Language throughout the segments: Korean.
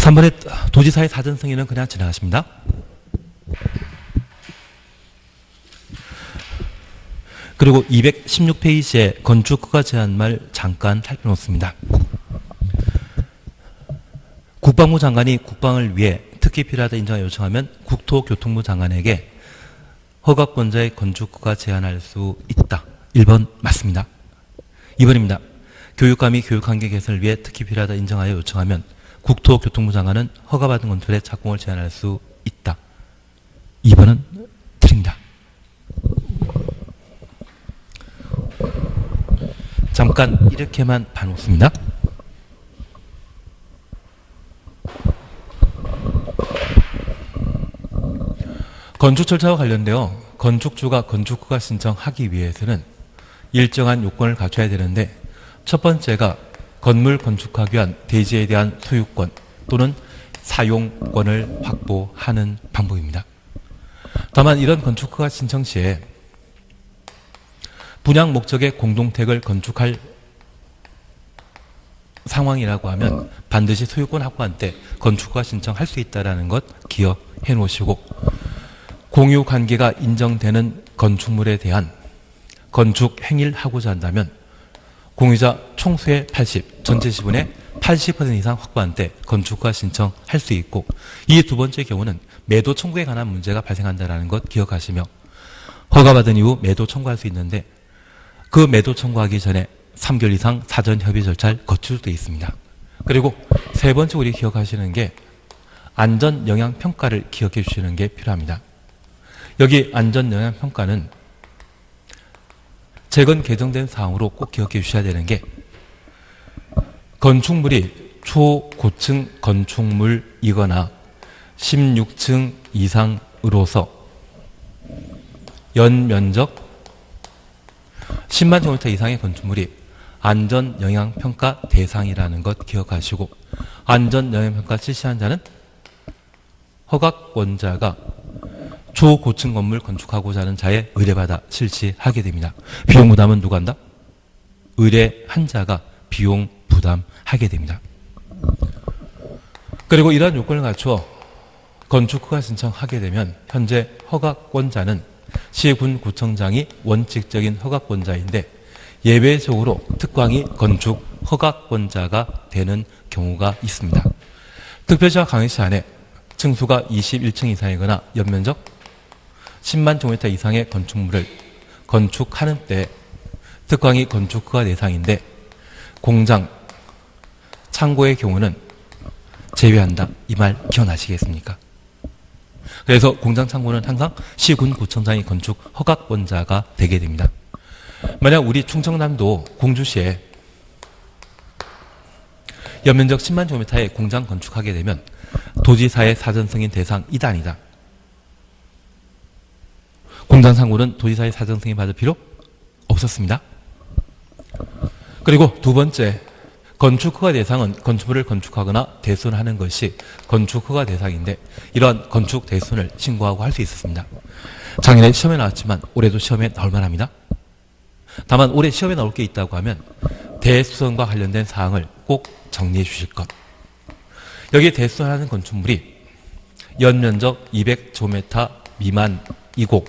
3번에 도지사의 사전 승인은 그냥 지나가십니다. 그리고 216페이지에 건축 허가 제한말 잠깐 살펴놓습니다. 국방부 장관이 국방을 위해 특히 필요하다 인정을 요청하면 국토교통부 장관에게 허가권자의 건축 허가 제한할 수 있다. 1번 맞습니다. 2번입니다. 교육감 및 교육환경 개선을 위해 특히 필요하다 인정하여 요청하면 국토교통부 장관은 허가받은 건물의 착공을 제한할 수 있다. 2번은 틀립니다. 잠깐 이렇게만 봐놓습니다. 건축 절차와 관련되어 건축주가 건축허가 신청하기 위해서는 일정한 요건을 갖춰야 되는데 첫 번째가 건물 건축하기 위한 대지에 대한 소유권 또는 사용권을 확보하는 방법입니다. 다만 이런 건축허가 신청 시에 분양 목적의 공동택을 건축할 상황이라고 하면 반드시 소유권 확보한 때 건축허가 신청할 수 있다는 것 기억해 놓으시고 공유 관계가 인정되는 건축물에 대한 건축 행위를 하고자 한다면 공유자 총수의 80, 전체 지분의 80% 이상 확보한 때 건축허가 신청할 수 있고 이 두 번째 경우는 매도 청구에 관한 문제가 발생한다는 것 기억하시며 허가받은 이후 매도 청구할 수 있는데 그 매도 청구하기 전에 3개월 이상 사전 협의 절차를 거칠 수도 있습니다. 그리고 세 번째 우리 기억하시는 게 안전 영향 평가를 기억해 주시는 게 필요합니다. 여기 안전 영향 평가는 최근 개정된 사항으로 꼭 기억해 주셔야 되는 게 건축물이 초고층 건축물이거나 16층 이상으로서 연면적 10만 제곱미터 이상의 건축물이 안전영향평가 대상이라는 것 기억하시고 안전영향평가 실시한 자는 허가권자가 초고층 건물 건축하고자 하는 자의 의뢰받아 실시하게 됩니다. 비용 부담은 누가 한다? 의뢰한 자가 비용 부담하게 됩니다. 그리고 이러한 요건을 갖추어 건축허가 신청하게 되면 현재 허가권자는 시군구청장이 원칙적인 허가권자인데 예외적으로 특광이 건축 허가권자가 되는 경우가 있습니다. 특별시와 강의시 안에 층수가 21층 이상이거나 연면적 10만 제곱미터 이상의 건축물을 건축하는 때 특광이 건축허가 대상인데 공장, 창고의 경우는 제외한다. 이 말 기억나시겠습니까? 그래서 공장 창고는 항상 시군구청장이 건축 허가권자가 되게 됩니다. 만약 우리 충청남도 공주시에 연면적 10만 제곱미터의 공장 건축하게 되면 도지사의 사전 승인 대상 2단이다. 공장 창고는 도지사의 사전 승인 받을 필요 없었습니다. 그리고 두 번째, 건축허가 대상은 건축물을 건축하거나 대손하는 것이 건축허가 대상인데 이러한 건축 대손을 신고하고 할 수 있었습니다. 작년에 시험에 나왔지만 올해도 시험에 나올 만합니다. 다만 올해 시험에 나올 게 있다고 하면 대수선과 관련된 사항을 꼭 정리해 주실 것. 여기에 대수선하는 건축물이 연면적 200제곱미터 미만이고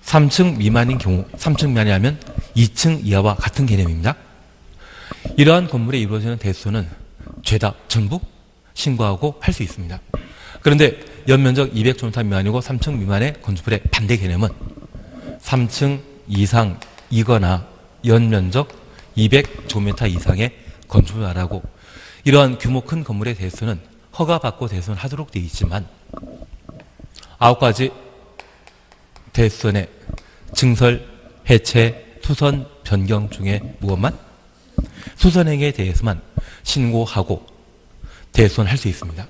3층 미만인 경우 3층 미만이라면 2층 이하와 같은 개념입니다. 이러한 건물에 이루어지는 대수는 죄다 전부 신고하고 할 수 있습니다. 그런데 연면적 200제곱미터 미만이고 3층 미만의 건축물의 반대 개념은 3층 이상이거나 연면적 200제곱미터 이상의 건축물을 말하고 이러한 규모 큰 건물의 대수는 허가받고 대수하도록 되어 있지만 9가지 대수선의 증설, 해체, 수선, 변경 중에 무엇만? 수선행위에 대해서만 신고하고 대수선할 수 있습니다.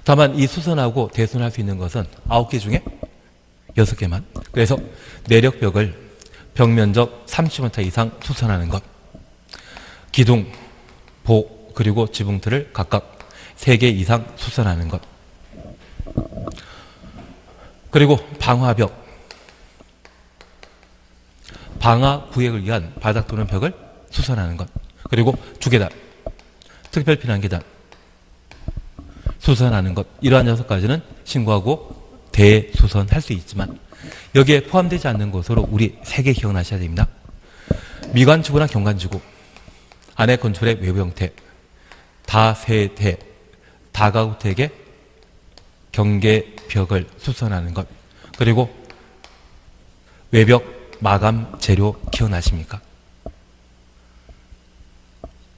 다만 이 수선하고 대수선할 수 있는 것은 9개 중에 6개만. 그래서 내력벽을 벽면적 30m 이상 수선하는 것, 기둥, 복, 그리고 지붕틀을 각각 3개 이상 수선하는 것, 그리고 방화벽, 방화 구획을 위한 바닥 또는 벽을 수선하는 것, 그리고 주계단, 특별피난계단, 수선하는 것, 이러한 6가지는 신고하고 대수선할 수 있지만 여기에 포함되지 않는 것으로 우리 3개 기억나셔야 됩니다. 미관지구나 경관지구, 안에 건축의 외부 형태, 다세대, 다가구택의 경계벽을 수선하는 것, 그리고 외벽 마감 재료 기억나십니까?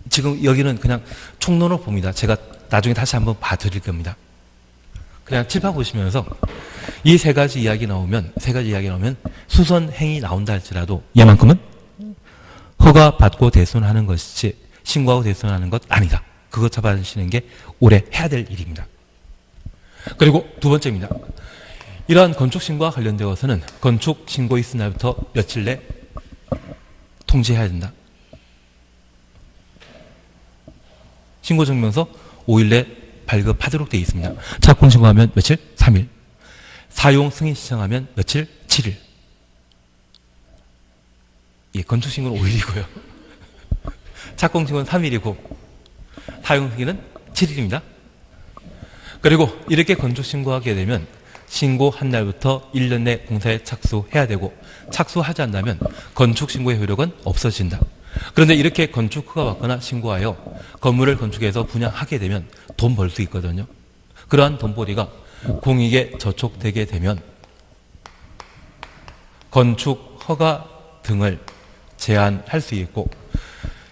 지금 여기는 그냥 총론으로 봅니다. 제가 나중에 다시 한번 봐드릴 겁니다. 그냥 칠판 보시면서 이 3가지 이야기 나오면 수선 행위 나온다 할지라도 얘만큼은 허가받고 대손하는 것이지 신고하고 대손하는 것 아니다. 그것 잡아주시는 게 올해 해야 될 일입니다. 그리고 2번째입니다. 이러한 건축신고와 관련되어서는 건축신고 있은 날부터 며칠 내 통지해야 된다. 신고증명서 5일 내 발급하도록 되어 있습니다. 착공신고하면 며칠? 3일. 사용 승인 신청하면 며칠? 7일. 예, 건축신고는 5일이고요. 착공신고는 3일이고 사용 승인은 7일입니다. 그리고 이렇게 건축신고하게 되면 신고한 날부터 1년 내 공사에 착수해야 되고 착수하지 않는다면 건축신고의 효력은 없어진다. 그런데 이렇게 건축허가 받거나 신고하여 건물을 건축해서 분양하게 되면 돈 벌 수 있거든요. 그러한 돈벌이가 공익에 저촉되게 되면 건축허가 등을 제한할 수 있고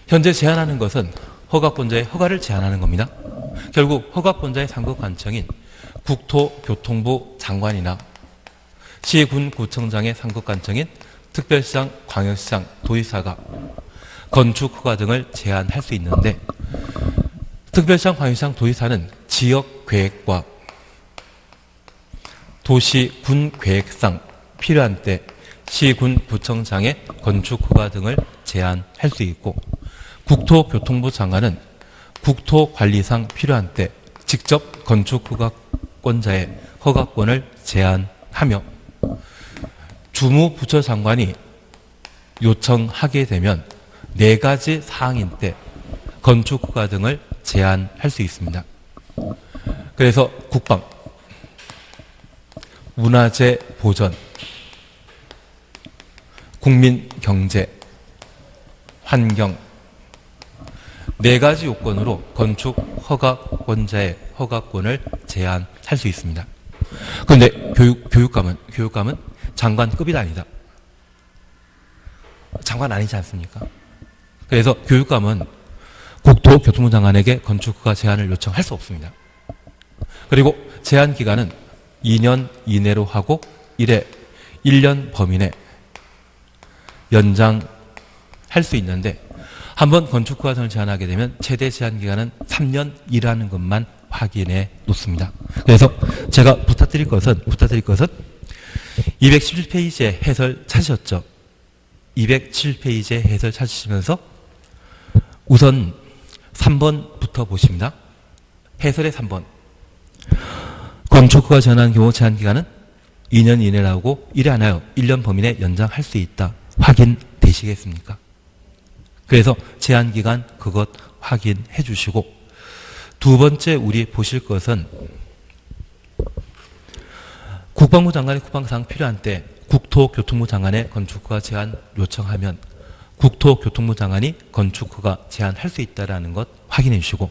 현재 제한하는 것은 허가권자의 허가를 제한하는 겁니다. 결국 허가권자의 상급관청인 국토교통부 장관이나 시군구청장의 상급관청인 특별시장, 광역시장, 도지사가 건축허가 등을 제한할 수 있는데 특별시장, 광역시장, 도지사는 지역계획과 도시군계획상 필요한 때 시군구청장의 건축허가 등을 제한할 수 있고 국토교통부 장관은 국토관리상 필요한 때 직접 건축허가권자의 허가권을 제한하며 주무부처 장관이 요청하게 되면 4가지 사항인 때 건축허가 등을 제한할 수 있습니다. 그래서 국방, 문화재 보전, 국민경제, 환경 4가지 요건으로 건축허가권자의 허가권을 제한할 수 있습니다. 그런데 교육감은 장관급이 아니다. 장관 아니지 않습니까? 그래서 교육감은 국토교통부 장관에게 건축허가 제한을 요청할 수 없습니다. 그리고 제한 기간은 2년 이내로 하고 1년 범위 내 연장할 수 있는데 한번 건축허가 등을 제한하게 되면 최대 제한 기간은 3년이라는 것만 확인해 놓습니다. 그래서 제가 부탁드릴 것은 217페이지의 해설 찾으셨죠? 207페이지의 해설 찾으시면서 우선 3번부터 보십니다. 해설의 3번. 건축허가 제한한 경우 제한 기간은 2년 이내라고 이래 하나요? 1년 범위 내 연장할 수 있다. 확인되시겠습니까? 그래서 제한 기간 그것 확인해 주시고 2번째 우리 보실 것은 국방부 장관이 국방상 필요한 때 국토교통부 장관의 건축허가 제한 요청하면 국토교통부 장관이 건축허가 제한할 수 있다는 것 확인해 주시고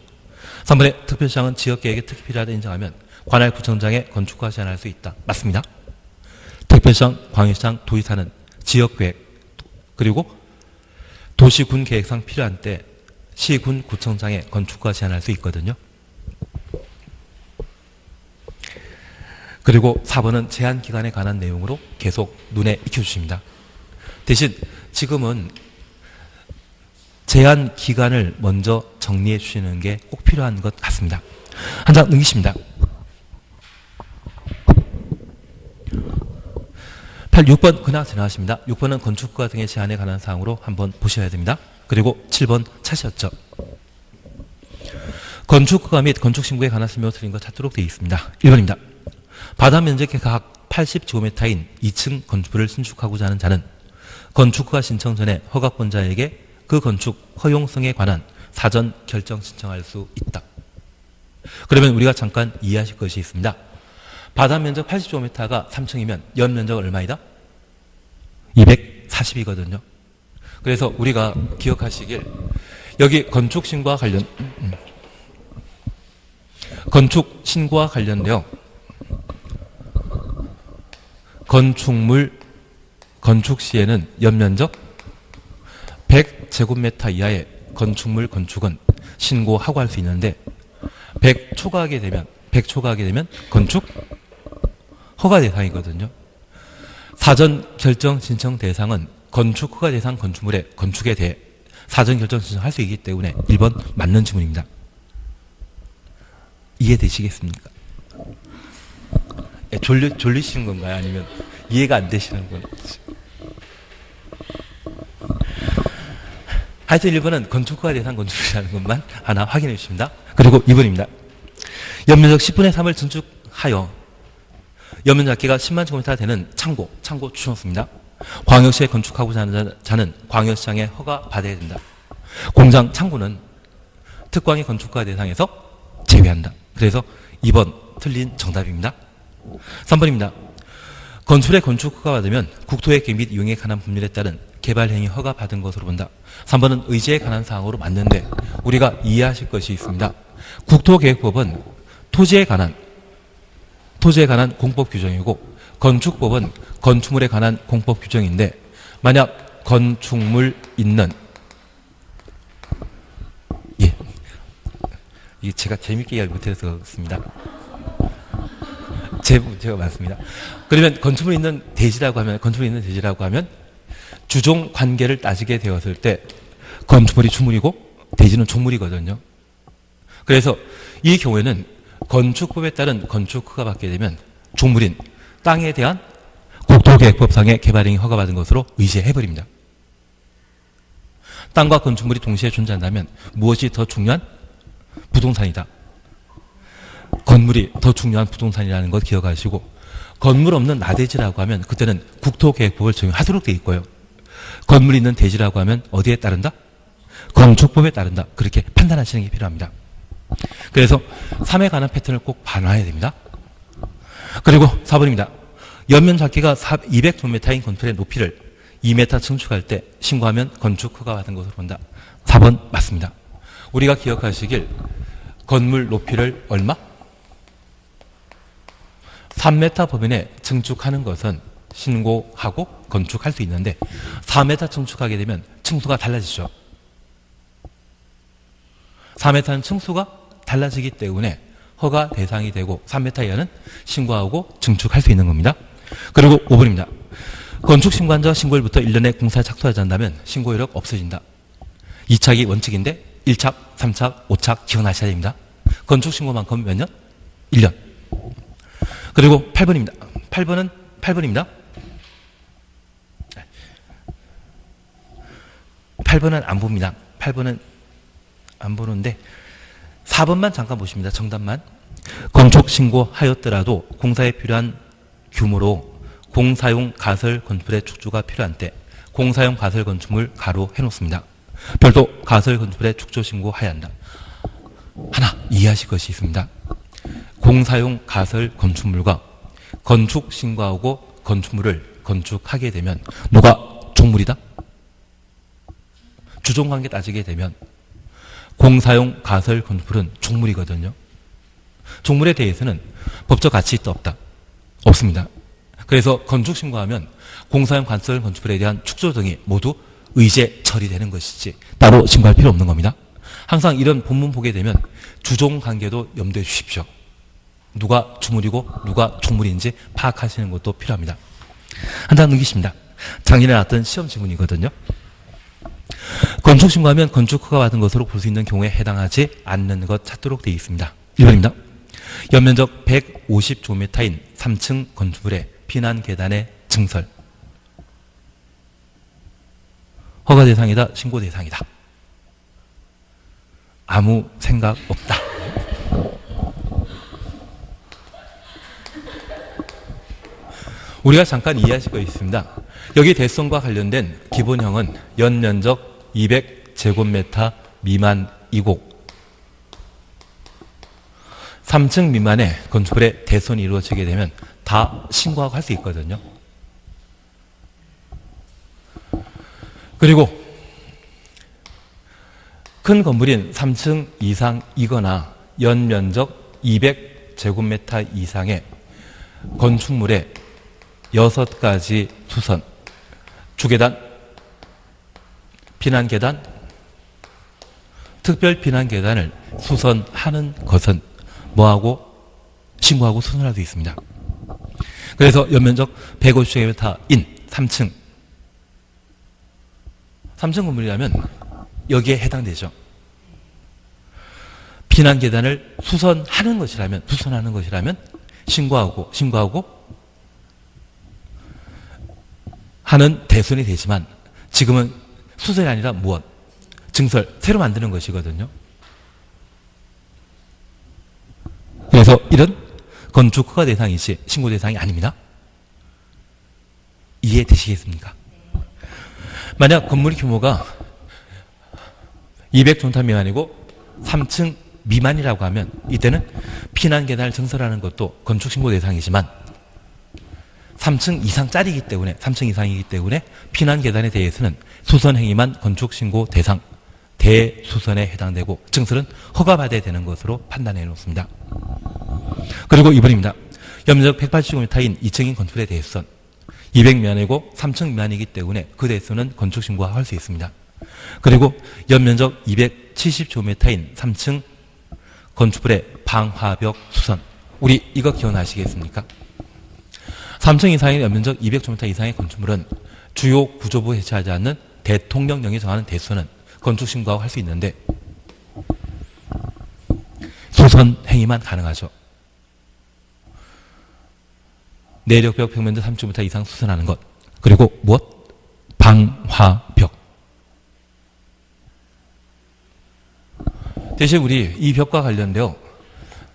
3번에 특별시장은 지역계획에 특히 필요하다 인정하면 관할 구청장의 건축허가 제한할 수 있다. 맞습니다. 특별시장, 광역시장, 도지사는 지역계획 그리고 도시군 계획상 필요한 때 시군 구청장의 건축허가 제한할 수 있거든요. 그리고 4번은 제한 기간에 관한 내용으로 계속 눈에 익혀주십니다. 대신 지금은 제한 기간을 먼저 정리해 주시는 게 꼭 필요한 것 같습니다. 한 장 넘기십니다. 6번 그냥 지나가십니다. 6번은 건축허가 등의 제한에 관한 사항으로 한번 보셔야 됩니다. 그리고 7번 찾으셨죠? 건축허가 및 건축신고에 관한 설명을 드린 것 찾도록 되어 있습니다. 1번입니다. 바다 면적의 각 80제곱미터인 2층 건축물을 신축하고자 하는 자는 건축허가 신청 전에 허가권자에게 그 건축 허용성에 관한 사전 결정 신청할 수 있다. 그러면 우리가 잠깐 이해하실 것이 있습니다. 바다 면적 80제곱미터가 3층이면 연 면적 얼마이다? 240이거든요. 그래서 우리가 기억하시길 여기 건축 신고와 관련되어 건축물 건축 시에는 연면적 100제곱미터 이하의 건축물 건축은 신고하고 할 수 있는데 100 초과하게 되면 건축 허가 대상이거든요. 사전 결정 신청 대상은 건축 허가 대상 건축물의 건축에 대해 사전 결정 신청할 수 있기 때문에 1번 맞는 지문입니다. 이해되시겠습니까? 졸리시는 건가요? 아니면 이해가 안 되시는 건지? 하여튼 1번은 건축허가 대상 건축이라는 것만 하나 확인해 주십니다. 그리고 2번입니다. 연면적 10분의 3을 증축하여 연면적 합계가 10만 제곱미터가 되는 창고 주셨습니다. 광역시에 건축하고자 하는 자는 광역시장에 허가 받아야 된다. 공장 창고는 특광의 건축허가 대상에서 제외한다. 그래서 2번 틀린 정답입니다. 3번입니다. 건축의 건축허가 받으면 국토의 계획 및 이용에 관한 법률에 따른 개발행위 허가 받은 것으로 본다. 3번은 의지에 관한 사항으로 맞는데 우리가 이해하실 것이 있습니다. 국토계획법은 토지에 관한 공법 규정이고 건축법은 건축물에 관한 공법 규정인데 만약 건축물 있는 이게 제가 재밌게 이야기 못해서 그렇습니다. 제 문제가 많습니다. 그러면 건축물 있는 대지라고 하면 주종 관계를 따지게 되었을 때 건축물이 주물이고 대지는 종물이거든요. 그래서 이 경우에는 건축법에 따른 건축허가 받게 되면 종물인 땅에 대한 국토계획법상의 개발행위 허가받은 것으로 의지해버립니다. 땅과 건축물이 동시에 존재한다면 무엇이 더 중요한? 부동산이다. 건물이 더 중요한 부동산이라는 것 기억하시고 건물 없는 나대지라고 하면 그때는 국토계획법을 적용하도록 되어 있고요. 건물 있는 대지라고 하면 어디에 따른다? 건축법에 따른다. 그렇게 판단하시는 게 필요합니다. 그래서 3에 관한 패턴을 꼭 봐놔야 됩니다. 그리고 4번입니다. 연면 잡기가 200제곱미터인 건물의 높이를 2m 증축할 때 신고하면 건축 허가 받은 것으로 본다. 4번 맞습니다. 우리가 기억하시길 건물 높이를 얼마? 3m 범위내 증축하는 것은 신고하고 건축할 수 있는데 4m 증축하게 되면 층수가 달라지죠. 4m는 층수가 달라지기 때문에 허가 대상이 되고 3m 이하는 신고하고 증축할 수 있는 겁니다. 그리고 5번입니다. 건축신고한자 신고일부터 1년에 공사에 착수하지 않는다면 신고 이력 없어진다. 2착이 원칙인데 1착, 3착, 5착 기억나셔야 됩니다. 건축신고만큼 몇 년? 1년. 그리고 8번입니다. 8번입니다. 8번은 안 봅니다. 8번은 안 보는데 4번만 잠깐 보십니다. 정답만. 건축 신고하였더라도 공사에 필요한 규모로 공사용 가설 건축물의 축조가 필요한 때 공사용 가설 건축물 가로 해놓습니다. 별도 가설 건축물의 축조 신고해야 한다. 하나 이해하실 것이 있습니다. 공사용 가설 건축물과 건축 신고하고 건축물을 건축하게 되면 누가 종물이다? 주종관계 따지게 되면 공사용 가설 건축물은 종물이거든요. 종물에 대해서는 법적 가치 있다 없다? 없습니다. 그래서 건축 신고하면 공사용 가설 건축물에 대한 축조 등이 모두 의제 처리되는 것이지 따로 신고할 필요 없는 겁니다. 항상 이런 본문 보게 되면 주종 관계도 염두해 주십시오. 누가 주물이고 누가 종물인지 파악하시는 것도 필요합니다. 한 단 넘기십니다. 작년에 나왔던 시험 지문이거든요. 건축 신고하면 건축 허가 받은 것으로 볼 수 있는 경우에 해당하지 않는 것 찾도록 되어 있습니다. 1번입니다. 연면적 150제곱미터인 3층 건축물의 피난 계단의 증설. 허가 대상이다, 신고 대상이다. 아무 생각 없다. 우리가 잠깐 이해하실 거 있습니다. 여기 대성과 관련된 기본형은 연면적 200제곱미터 미만 이상이고 3층 미만의 건축물의 대손이 이루어지게 되면 다 신고하고 할 수 있거든요. 그리고 큰 건물인 3층 이상이거나 연면적 200제곱미터 이상의 건축물의 6가지 수선, 주계단, 피난계단, 특별 피난계단을 수선하는 것은 뭐하고? 신고하고 수선할 수 있습니다. 그래서 연면적 150제곱미터인 3층 건물이라면 여기에 해당되죠. 피난계단을 수선하는 것이라면 신고하고 하는 대손이 되지만 지금은 수선이 아니라 무엇? 증설, 새로 만드는 것이거든요. 그래서 이런 건축 허가 대상이지 신고 대상이 아닙니다. 이해되시겠습니까? 만약 건물 규모가 200제곱미터 미만이고 3층 미만이라고 하면 이때는 피난계단을 증설하는 것도 건축신고 대상이지만 3층 이상짜리이기 때문에 3층 이상이기 때문에 피난계단에 대해서는 수선행위만 건축신고 대상 대수선에 해당되고 증설은 허가받아야 되는 것으로 판단해 놓습니다. 그리고 2번입니다. 연면적 180제곱미터인 2층인 건축물에 대해서는 200 미만이고 3층 미만이기 때문에 그 대수는 건축신고할 수 있습니다. 그리고 연면적 270제곱미터인 3층 건축물의 방화벽 수선, 우리 이거 기억나시겠습니까? 3층 이상의 연면적 200제곱미터 이상의 건축물은 주요 구조부 해체하지 않는 대통령령이 정하는 대수는 건축신고하고 할 수 있는데 수선 행위만 가능하죠. 내력벽 벽면적 3.5m 이상 수선하는 것, 그리고 무엇? 방화벽. 대신 우리 이 벽과 관련되어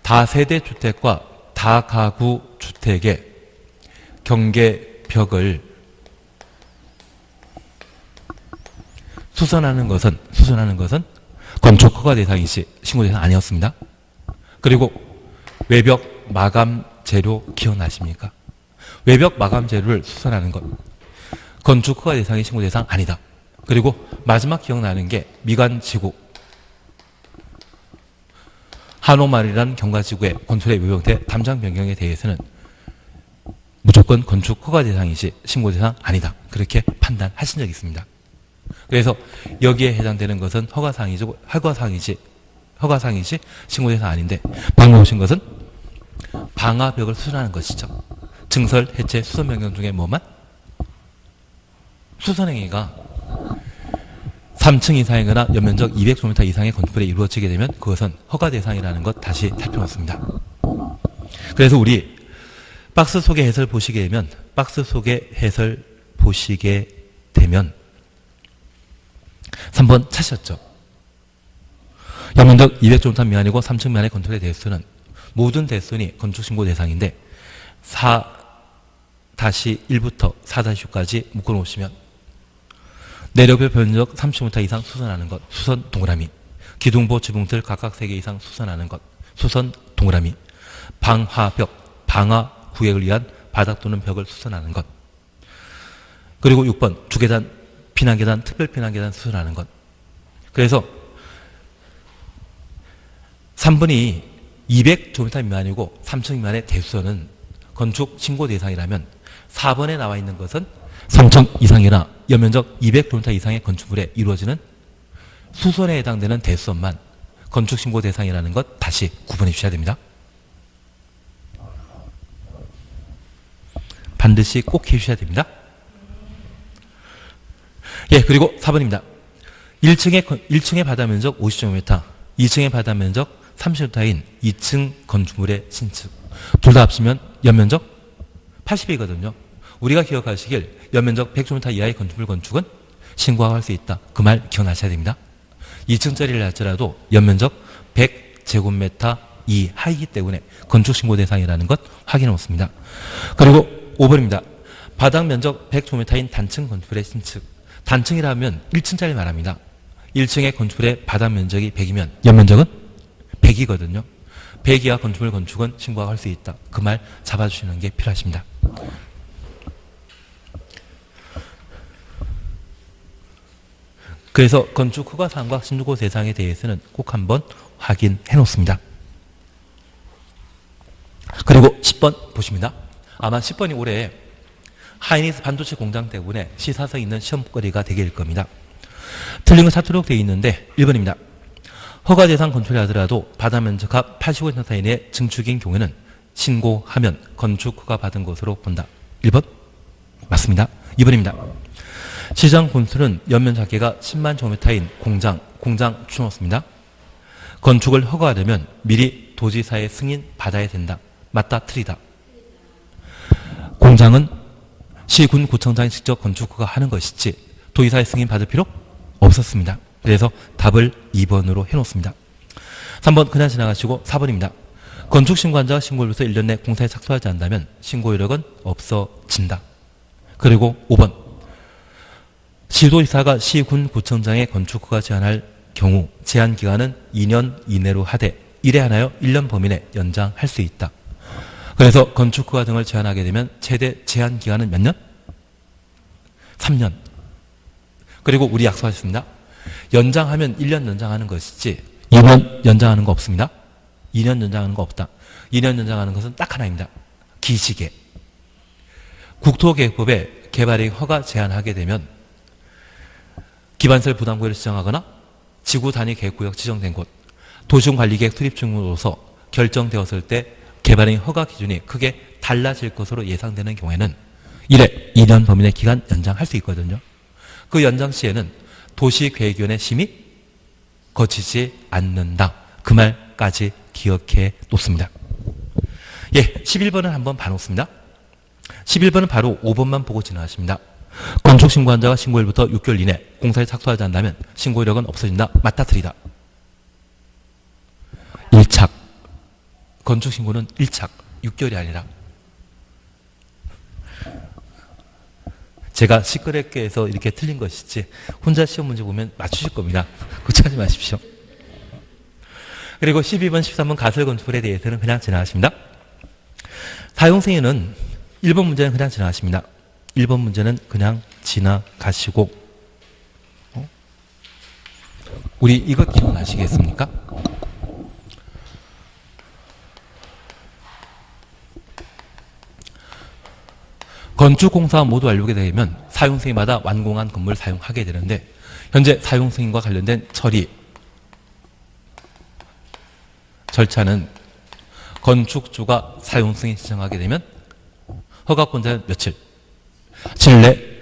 다세대주택과 다가구주택의 경계벽을 수선하는 것은 건축허가 대상이지 신고 대상 아니었습니다. 그리고 외벽 마감 재료 기억나십니까? 외벽 마감 재료를 수선하는 것, 건축허가 대상이 신고 대상 아니다. 그리고 마지막 기억나는 게 미관지구, 한옥마을이라는 경과지구의 건축의 외벽대 담장 변경에 대해서는 무조건 건축허가 대상이지 신고 대상 아니다. 그렇게 판단하신 적이 있습니다. 그래서 여기에 해당되는 것은 허가사항이지 신고 대상 아닌데 방금 보신 것은 방화벽을 수선하는 것이죠. 증설, 해체, 수선 변경 중에 뭐만? 수선행위가 3층 이상이거나 연면적 200제곱미터 이상의 건축물에 이루어지게 되면 그것은 허가 대상이라는 것 다시 살펴봤습니다. 그래서 우리 박스 속의 해설 보시게 되면 3번 찾으셨죠? 연면적 200제곱미터 미만이고 3층 미만의 건축물에 대해서는 모든 대손이 건축신고 대상인데 4-1부터 4-6까지 묶어놓으시면 내력별 변적 30m 이상 수선하는 것, 수선 동그라미. 기둥보 지붕틀 각각 3개 이상 수선하는 것, 수선 동그라미. 방화벽, 방화 구획을 위한 바닥 또는 벽을 수선하는 것. 그리고 6번 주계단, 피난계단, 특별 피난계단 수선하는 것. 그래서 3번이 200제곱미터 미만이고 3층 미만의 대수선은 건축 신고 대상이라면 4번에 나와 있는 것은 3층 이상이나 연면적 200제곱미터 이상의 건축물에 이루어지는 수선에 해당되는 대수선만 건축 신고 대상이라는 것 다시 구분해 주셔야 됩니다. 반드시 꼭 해주셔야 됩니다. 예, 그리고 4번입니다. 1층의 바다 면적 50제곱미터, 2층의 바다 면적 30m인 2층 건축물의 신축. 둘 다 합치면 연면적 80이거든요. 우리가 기억하시길 연면적 100제곱미터 이하의 건축물 건축은 신고할 수 있다. 그 말 기억나셔야 됩니다. 2층짜리를 할지라도 연면적 100제곱미터 이하이기 때문에 건축신고 대상이라는 것 확인해 놓습니다. 그리고 5번입니다. 바닥 면적 100제곱미터인 단층 건축물의 신축. 단층이라면 1층짜리 말합니다. 1층의 건축물의 바닥 면적이 100이면 연면적은 100이거든요. 100 이하 건축물 건축은 신고할 수 있다. 그 말 잡아주시는 게 필요하십니다. 그래서 건축 허가 사항과 신고 대상에 대해서는 꼭 한번 확인해 놓습니다. 그리고 10번 보십니다. 아마 10번이 올해 하이닉스 반도체 공장 때문에 시사성 있는 시험거리가 되게 될 겁니다. 틀린 거 찾도록 되어 있는데 1번입니다. 허가 대상 건축을 하더라도 바다 면적합 85cm 이내 증축인 경우에는 신고하면 건축 허가 받은 것으로 본다. 1번 맞습니다. 2번입니다. 시장 건축은 연면 자체가 10만 제곱미터인 공장 추놓습니다. 건축을 허가하려면 미리 도지사의 승인 받아야 된다. 맞다 틀리다. 공장은 시군 구청장이 직접 건축 허가하는 것이지 도지사의 승인 받을 필요 없었습니다. 그래서 답을 2번으로 해놓습니다. 3번 그냥 지나가시고 4번입니다. 건축신고한자가 신고를 위해서 1년 내 공사에 착수하지 않는다면 신고 이력은 없어진다. 그리고 5번 시도지사가 시군 구청장의 건축허가 제한할 경우 제한기간은 2년 이내로 하되 이래 하나요 1년 범위 내 연장할 수 있다. 그래서 건축허가 등을 제한하게 되면 최대 제한기간은 몇 년? 3년. 그리고 우리 약속하셨습니다. 연장하면 1년 연장하는 것이지 2년 연장하는 거 없습니다. 2년 연장하는 거 없다. 2년 연장하는 것은 딱 하나입니다. 기시계. 국토계획법에 개발이 허가 제한하게 되면 기반시설 부담구역을 지정하거나 지구 단위 계획구역 지정된 곳, 도시관리계획 수립 중으로서 결정되었을 때 개발행 허가 기준이 크게 달라질 것으로 예상되는 경우에는 1회 2년 범위 내 기간 연장할 수 있거든요. 그 연장 시에는 도시계획위원회 심의 거치지 않는다. 그 말까지 기억해 놓습니다. 예, 11번은 한번 봐놓습니다. 11번은 바로 5번만 보고 지나가십니다. 건축신고한자가 신고일부터 6개월 이내 공사에 착수하지 않는다면 신고이력은 없어진다. 맞다 틀리다. 1착. 건축신고는 1착. 6개월이 아니라. 제가 시끄럽게 해서 이렇게 틀린 것이지 혼자 시험 문제 보면 맞추실 겁니다. 걱정하지 마십시오. 그리고 12번, 13번 가설건축물에 대해서는 그냥 지나가십니다. 사용승인은 1번 문제는 그냥 지나가십니다. 1번 문제는 그냥 지나가시고 우리 이거 기억나시겠습니까? 건축공사가 모두 완료가 되면 사용승인마다 완공한 건물을 사용하게 되는데 현재 사용승인과 관련된 처리 절차는 건축주가 사용승인 신청하게 되면 허가권자는 며칠 7일 내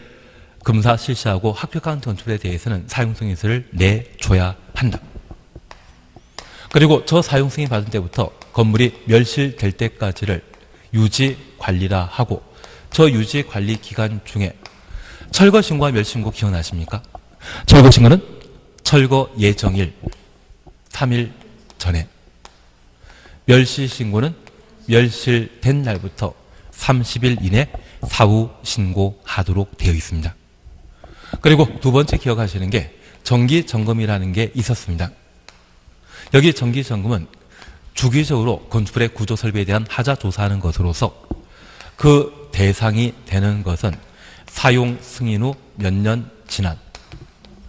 검사 실시하고 합격한 건축물에 대해서는 사용승인서를 내줘야 한다. 그리고 저 사용승인 받은 때부터 건물이 멸실될 때까지를 유지관리라 하고 저 유지관리 기간 중에 철거신고와 멸실신고 기억나십니까? 철거신고는 철거 예정일 3일 전에, 멸실신고는 멸실된 날부터 30일 이내 사후 신고하도록 되어 있습니다. 그리고 두 번째 기억하시는 게 정기점검이라는 게 있었습니다. 여기 정기점검은 주기적으로 건축물의 구조 설비에 대한 하자 조사하는 것으로서 그 대상이 되는 것은 사용 승인 후 몇 년 지난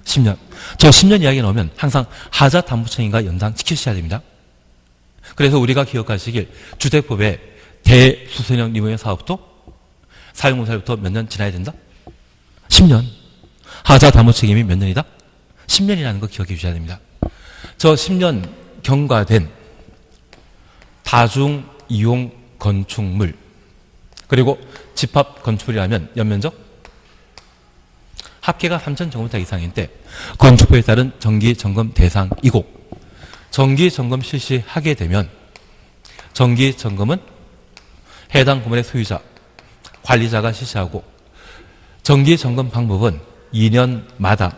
10년. 저 10년 이야기 나오면 항상 하자 담보청인과 연장시키셔야 됩니다. 그래서 우리가 기억하시길 주택법에 대수선형 리모델링 사업도 사용공사부터 몇 년 지나야 된다? 10년. 하자 담보 책임이 몇 년이다? 10년이라는 거 기억해 주셔야 됩니다. 저 10년 경과된 다중이용 건축물 그리고 집합 건축물이라면 연면적 합계가 3,000제곱미터 이상인데 건축법에 따른 정기점검 대상이고 정기점검 실시하게 되면 정기점검은 해당 건물의 소유자, 관리자가 실시하고 정기점검 방법은 2년마다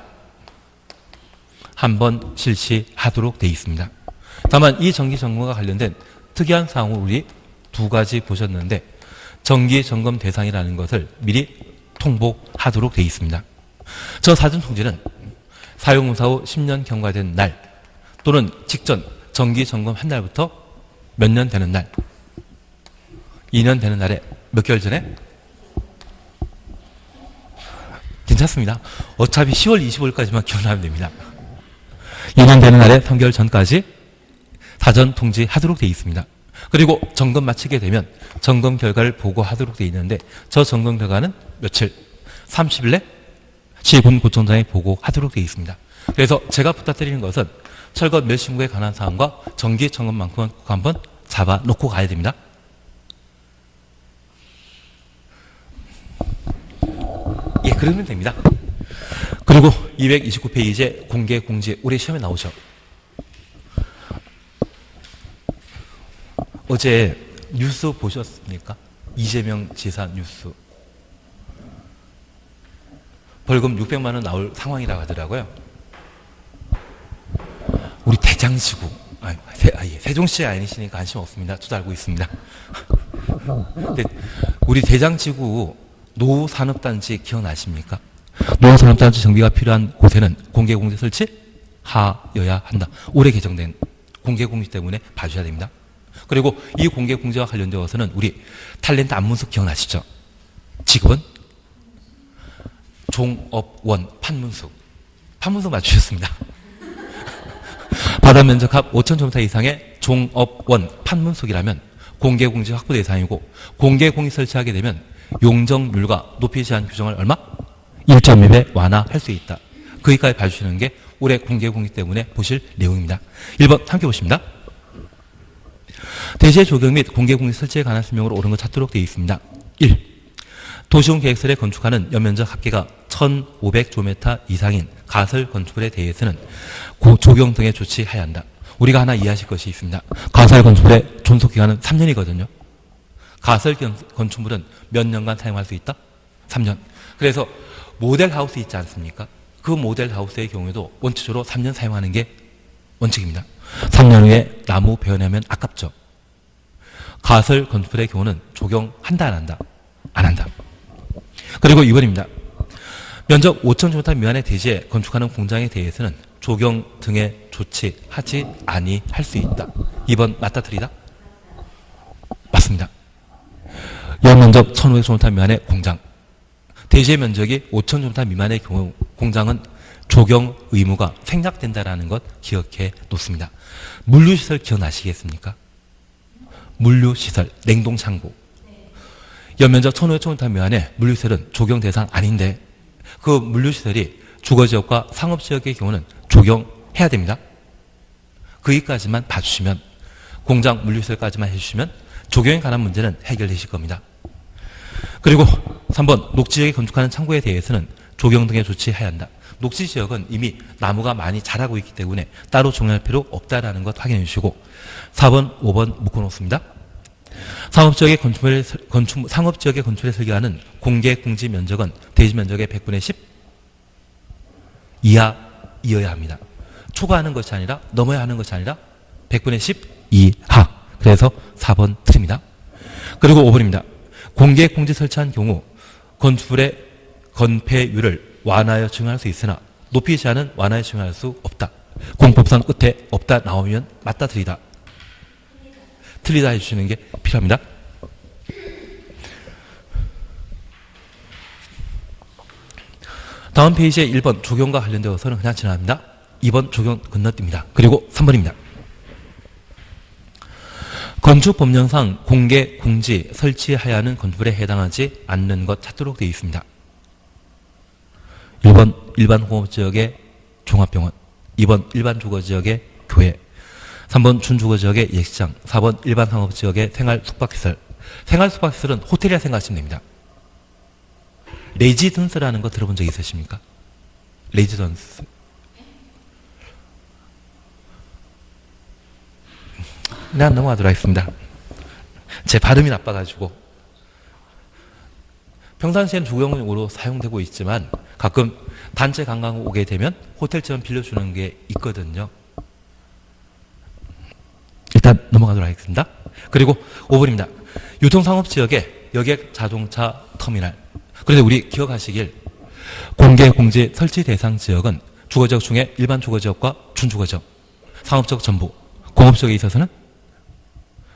한 번 실시하도록 되어 있습니다. 다만 이 정기점검과 관련된 특이한 사항을 우리 두 가지 보셨는데 정기점검 대상이라는 것을 미리 통보하도록 되어 있습니다. 저 사전통지는 사용사 후 10년 경과된 날 또는 직전 정기 점검한 날부터 몇 년 되는 날, 2년 되는 날에 몇 개월 전에? 괜찮습니다. 어차피 10월 25일까지만 기억나면 됩니다. 2년 되는 날에 3개월 전까지 사전 통지하도록 되어 있습니다. 그리고 점검 마치게 되면 점검 결과를 보고하도록 되어 있는데 저 점검 결과는 며칠? 30일 내 시군구청장에 보고하도록 되어 있습니다. 그래서 제가 부탁드리는 것은 철거 멸신구에 관한 사항과 정기 점검만큼은 꼭 한번 잡아놓고 가야 됩니다. 예, 그러면 됩니다. 그리고 229페이지에 공개공지, 우리 시험에 나오죠. 어제 뉴스 보셨습니까? 이재명 지사 뉴스. 벌금 600만 원 나올 상황이라고 하더라고요. 우리 대장지구, 세종시 아니시니까 관심 없습니다. 저도 알고 있습니다. 근데 우리 대장지구 노후산업단지 기억나십니까? 노후산업단지 정비가 필요한 곳에는 공개공지 설치 하여야 한다. 올해 개정된 공개공지 때문에 봐주셔야 됩니다. 그리고 이 공개공지와 관련되어서는 우리 탤런트 안문숙 기억나시죠? 직업은 종업원 판문숙. 판문숙 맞추셨습니다. 바다면적합 5,000제곱미터 이상의 종업원 판문숙이라면 공개공지 확보 대상이고 공개공지 설치하게 되면 용적률과 높이 제한 규정을 얼마? 1.1배 완화할 수 있다. 거기까지 봐주시는 게 올해 공개공지 때문에 보실 내용입니다. 1번 함께 보십니다. 대지의 조경 및 공개공지 설치에 관한 설명으로 옳은 것 찾도록 되어 있습니다. 1. 도시용 계획설에 건축하는 연면적 합계가 1,500제곱미터 이상인 가설 건축물에 대해서는 조경 등에 조치해야 한다. 우리가 하나 이해하실 것이 있습니다. 가설 건축물의 존속기간은 3년이거든요. 가설 건축물은 몇 년간 사용할 수 있다? 3년. 그래서 모델 하우스 있지 않습니까? 그 모델 하우스의 경우에도 원칙적으로 3년 사용하는 게 원칙입니다. 3년 후에 나무 베어내면 아깝죠. 가설 건축물의 경우는 조경한다, 안 한다? 안 한다. 그리고 2번입니다. 면적 5,000제곱미터 미만의 대지에 건축하는 공장에 대해서는 조경 등의 조치하지 아니할 수 있다. 2번 맞다 틀리다? 맞습니다. 연면적 1,500제곱미터 미만의 공장, 대지의 면적이 5,000제곱미터 미만의 경우 공장은 조경 의무가 생략된다는 것 기억해 놓습니다. 물류시설 기억나시겠습니까? 물류시설, 냉동창고. 연면적 1,500제곱미터 미만의 물류시설은 조경 대상 아닌데 그 물류시설이 주거지역과 상업지역의 경우는 조경해야 됩니다. 거기까지만 봐주시면, 공장 물류시설까지만 해주시면 조경에 관한 문제는 해결되실 겁니다. 그리고 3번 녹지지역에 건축하는 창고에 대해서는 조경 등의 조치해야 한다. 녹지지역은 이미 나무가 많이 자라고 있기 때문에 따로 조경할 필요 없다는 것 확인해 주시고 4번, 5번 묶어놓습니다. 상업지역의 상업지역의 건축에 설계하는 공개공지 면적은 대지 면적의 100분의 10 이하이어야 합니다. 초과하는 것이 아니라 넘어야 하는 것이 아니라 100분의 10 이하. 그래서 4번 틀립니다. 그리고 5번입니다. 공개공지 설치한 경우 건축물의 건폐율을 완화하여 증가할 수 있으나 높이 제한은 완화하여 증가할 수 없다. 공법상 끝에 없다 나오면 맞다 틀리다. 틀리다 해주시는 게 필요합니다. 다음 페이지에 1번 조경과 관련되어서는 그냥 지나갑니다. 2번 조경 건너뜁니다. 그리고 3번입니다. 건축법령상 공개 공지 설치해야 하는 건축물에 해당하지 않는 것 찾도록 되어 있습니다. 1번 일반 공업지역의 종합병원, 2번 일반 주거지역의 교회, 3번 준주거지역의 예식장, 4번 일반 상업지역의 생활숙박시설. 생활숙박시설은 호텔이라 생각하시면 됩니다. 레지던스라는 거 들어본 적 있으십니까? 레지던스. 난 넘어가도록 하겠습니다. 제 발음이 나빠가지고. 평상시에는 조경용으로 사용되고 있지만 가끔 단체 관광 오게 되면 호텔처럼 빌려주는 게 있거든요. 일단 넘어가도록 하겠습니다. 그리고 5번입니다. 유통상업지역의 여객 자동차 터미널. 그런데 우리 기억하시길 공개공지 설치 대상 지역은 주거지역 중에 일반 주거지역과 준주거지역, 상업지역 전부, 공업지역에 있어서는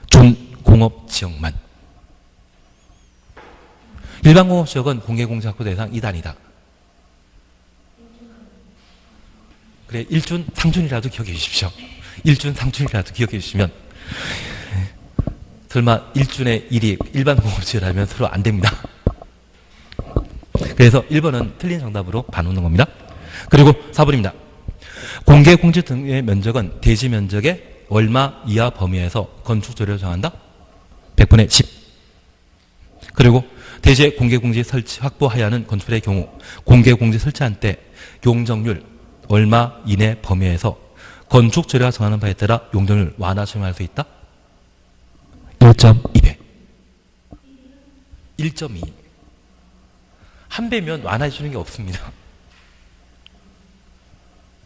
준공업지역만. 일반 공업지역은 공개공제 확보 대상 2단이다. 그래, 1준, 상준이라도 기억해 주십시오. 1준, 상준이라도 기억해 주시면 설마 1준의 1이 일반 공업지라면 서로 안 됩니다. 그래서 1번은 틀린 정답으로 반오는 겁니다. 그리고 4번입니다. 공개공지 등의 면적은 대지 면적의 얼마 이하 범위에서 건축조례로 정한다? 100분의 10. 그리고 대지의 공개공지 설치 확보하여는 건축물의 경우 공개공지 설치한 때 용적률 얼마 이내 범위에서 건축조례가 정하는 바에 따라 용적률 완화 적용할 수 있다? 1.2배. 1.2. 한 배면 완화해 주는 게 없습니다.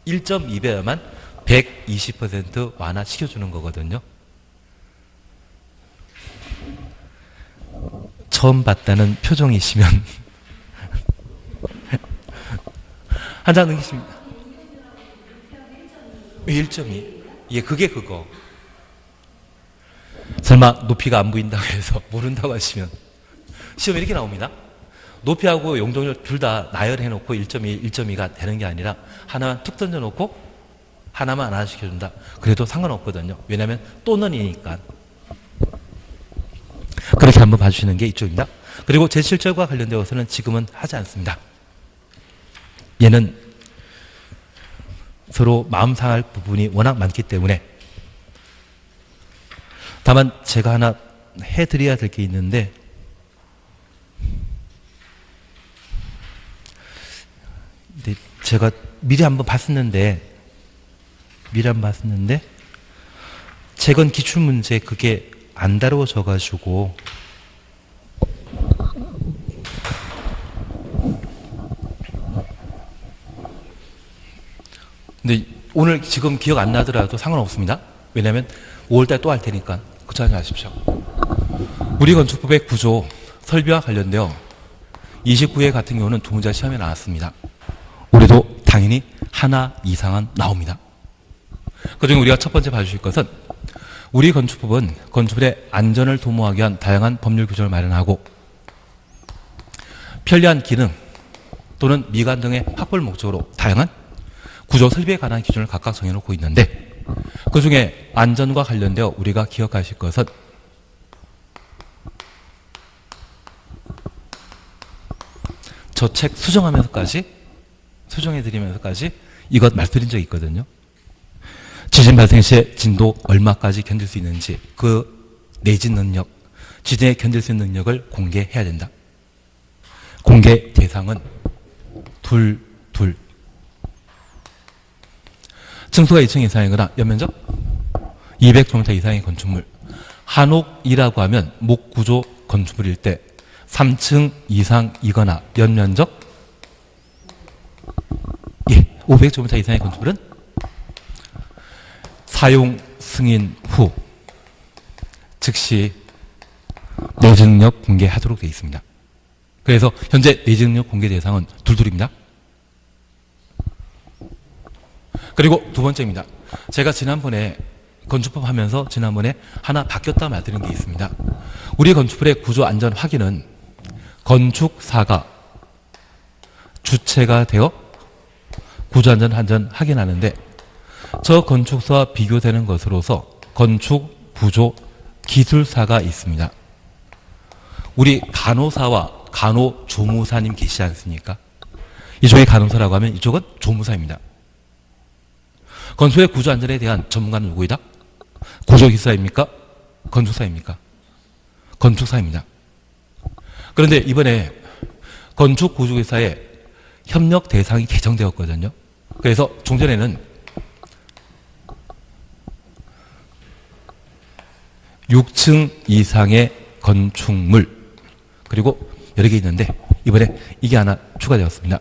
1.2배야만 120% 완화시켜주는 거거든요. 처음 봤다는 표정이시면 한 장 넘기십니다. 1.2. 예, 그게 그거. 설마 높이가 안 보인다고 해서 모른다고 하시면 시험에 이렇게 나옵니다. 높이하고 용적률 둘 다 나열해놓고 1.1, 1.2가 되는 게 아니라 하나만 툭 던져놓고 하나만 안 시켜준다. 그래도 상관없거든요. 왜냐하면 또는이니까. 그렇게 한번 봐주시는 게 이쪽입니다. 그리고 제7절과 관련되어서는 지금은 하지 않습니다. 얘는 서로 마음 상할 부분이 워낙 많기 때문에. 다만 제가 하나 해드려야 될 게 있는데 제가 미리 한번 봤었는데 최근 기출문제 그게 안 다루어져 가지고 근데 오늘 지금 기억 안 나더라도 상관없습니다. 왜냐하면 5월달 또 할 테니까 걱정하지 마십시오. 우리 건축법의 구조 설비와 관련되어 29회 같은 경우는 두 문제 시험에 나왔습니다. 우리도 당연히 하나 이상은 나옵니다. 그중에 우리가 첫 번째 봐주실 것은 우리 건축법은 건축물의 안전을 도모하기 위한 다양한 법률 규정을 마련하고 편리한 기능 또는 미관 등의 확보를 목적으로 다양한 구조 설비에 관한 기준을 각각 정해놓고 있는데 그중에 안전과 관련되어 우리가 기억하실 것은 저 책 수정해드리면서까지 이것 말씀드린 적이 있거든요. 지진 발생 시에 진도 얼마까지 견딜 수 있는지 그 내진 능력, 지진에 견딜 수 있는 능력을 공개해야 된다. 공개 대상은 둘. 층수가 2층 이상이거나 연면적 200제곱미터 이상의 건축물. 한옥이라고 하면 목구조 건축물일 때 3층 이상이거나 연면적 500제곱미터 이상의 건축물은 사용 승인 후 즉시 내진 능력 공개하도록 되어 있습니다. 그래서 현재 내진 능력 공개 대상은 둘입니다. 그리고 두 번째입니다. 제가 지난번에 건축법 하면서 지난번에 하나 바뀌었다 말드린 게 있습니다. 우리 건축물의 구조 안전 확인은 건축사가 주체가 되어 구조 안전 확인하는데 저 건축사와 비교되는 것으로서 건축 구조 기술사가 있습니다. 우리 간호사와 간호조무사님 계시지 않습니까? 이쪽이 간호사라고 하면 이쪽은 조무사입니다. 건축의 구조 안전에 대한 전문가는 누구이다? 구조기술사입니까? 건축사입니까? 건축사입니다. 그런데 이번에 건축구조기사의 협력 대상이 개정되었거든요. 그래서 종전에는 6층 이상의 건축물 그리고 여러 개 있는데 이번에 이게 하나 추가되었습니다.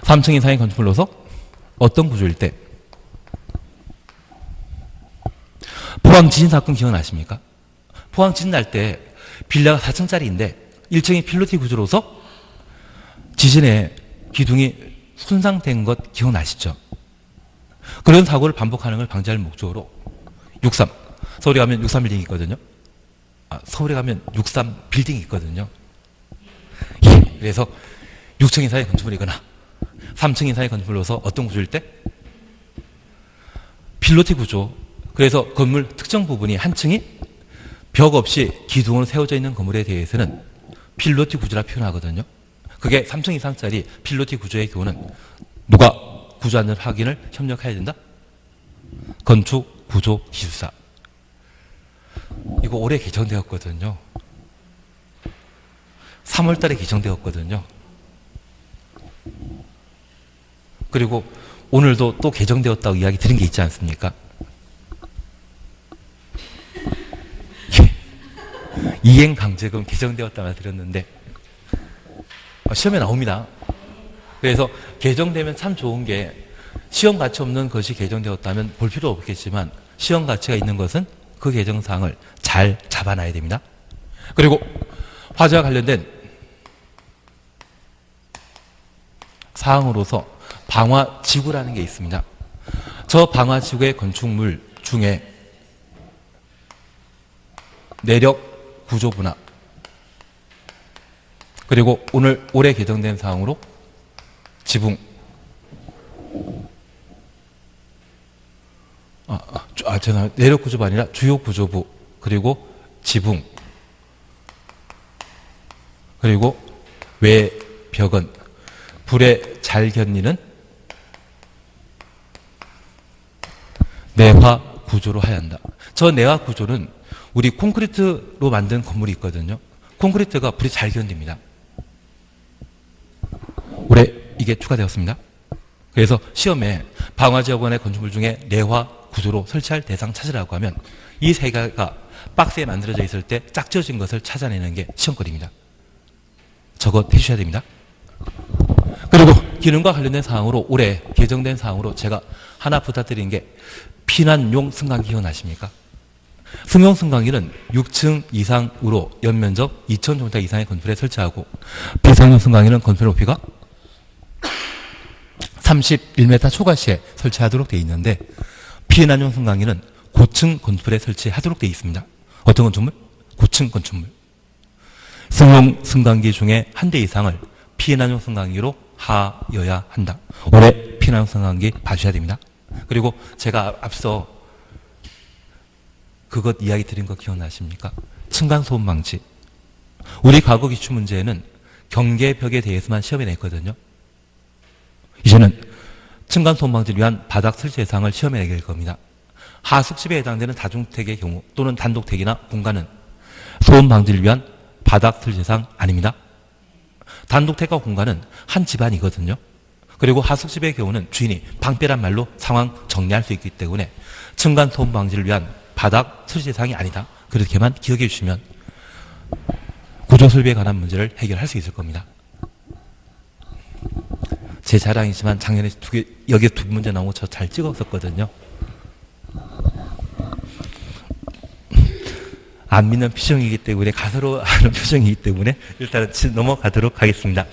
3층 이상의 건축물로서 어떤 구조일 때 포항 지진 사건 기억나십니까? 포항 지진 날 때 빌라가 4층짜리인데 1층이 필로티 구조로서 지진에 기둥이 손상된 것 기억나시죠? 그런 사고를 반복하는 걸 방지할 목적으로 63, 서울에 가면 63빌딩이 있거든요. 서울에 가면 63빌딩이 있거든요. 예, 그래서 6층 이상의 건축물이거나 3층 이상의 건축물로서 어떤 구조일 때? 필로티 구조. 그래서 건물 특정 부분이 한 층이 벽 없이 기둥으로 세워져 있는 건물에 대해서는 필로티 구조라 표현하거든요. 그게 3층 이상짜리 필로티 구조의 경우는 누가 구조 안전 확인을 협력해야 된다? 건축 구조 기술사. 이거 올해 개정되었거든요. 3월 달에 개정되었거든요. 그리고 오늘도 또 개정되었다고 이야기 드린 게 있지 않습니까? 이행강제금 개정되었다고 드렸는데 시험에 나옵니다. 그래서 개정되면 참 좋은 게 시험 가치 없는 것이 개정되었다면 볼 필요 없겠지만 시험 가치가 있는 것은 그 개정사항을 잘 잡아놔야 됩니다. 그리고 화재와 관련된 사항으로서 방화지구라는 게 있습니다. 저 방화지구의 건축물 중에 내력 구조 분화 그리고 올해 개정된 사항으로 지붕 죄송합니다. 내력 구조부 아니라 주요 구조부 그리고 지붕 그리고 외벽은 불에 잘 견디는 내화 구조로 하야 한다. 저 내화 구조는 우리 콘크리트로 만든 건물이 있거든요. 콘크리트가 불이 잘 견딥니다. 올해 이게 추가되었습니다. 그래서 시험에 방화지역원의 건축물 중에 내화 구조로 설치할 대상 찾으라고 하면 이 세 개가 박스에 만들어져 있을 때 짝지어진 것을 찾아내는 게 시험거리입니다. 저거 해주셔야 됩니다. 그리고 기능과 관련된 사항으로 올해 개정된 사항으로 제가 하나 부탁드린 게 피난용 승강기 기억나십니까? 승용 승강기는 6층 이상으로 연면적 2,000제곱미터 이상의 건물에 설치하고 비상용 승강기는 건물 높이가 31m 초과시에 설치하도록 되어 있는데 피난용 승강기는 고층 건물에 설치하도록 되어 있습니다. 어떤 건축물? 고층 건축물. 승용 승강기 중에 한 대 이상을 피난용 승강기로 하여야 한다. 올해 피난용 승강기 봐주셔야 됩니다. 그리고 제가 앞서 그것 이야기 드린 거 기억나십니까? 층간소음 방지. 우리 과거 기출 문제에는 경계벽에 대해서만 시험에 냈거든요. 이제는 층간소음 방지를 위한 바닥 설치 대상을 시험에 내게 될 겁니다. 하숙집에 해당되는 다중택의 경우 또는 단독택이나 공간은 소음 방지를 위한 바닥 설치 대상 아닙니다. 단독택과 공간은 한 집안이거든요. 그리고 하숙집의 경우는 주인이 방빼란 말로 상황 정리할 수 있기 때문에 층간소음 방지를 위한 바닥 설치 대상이 아니다. 그렇게만 기억해 주시면 구조설비에 관한 문제를 해결할 수 있을 겁니다. 제 자랑이지만 작년에 여기에 두 문제 나온 거 저 잘 찍었었거든요. 안 믿는 표정이기 때문에 가소로하는 표정이기 때문에 일단은 넘어가도록 하겠습니다.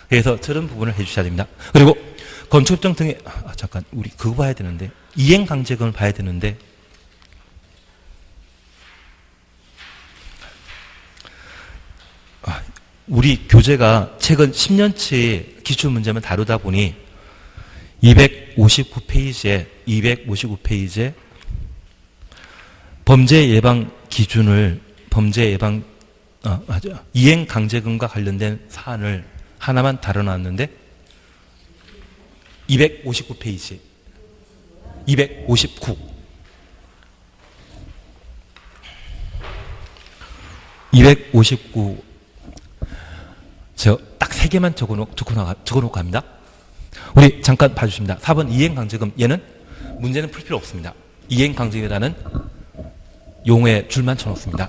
그래서 저런 부분을 해주셔야 됩니다. 그리고 건축협정 등의 잠깐 우리 그거 봐야 되는데 이행강제금을 봐야 되는데 우리 교재가 최근 10년치 기출문제만 다루다 보니 259페이지에 범죄 예방 기준을 이행 강제금과 관련된 사안을 하나만 다뤄놨는데 259페이지 259 제가 딱 3개만 적어놓고 갑니다. 우리 잠깐 봐주십니다. 4번 이행강제금 얘는 문제는 풀 필요 없습니다. 이행강제금이라는 용어에 줄만 쳐놓습니다.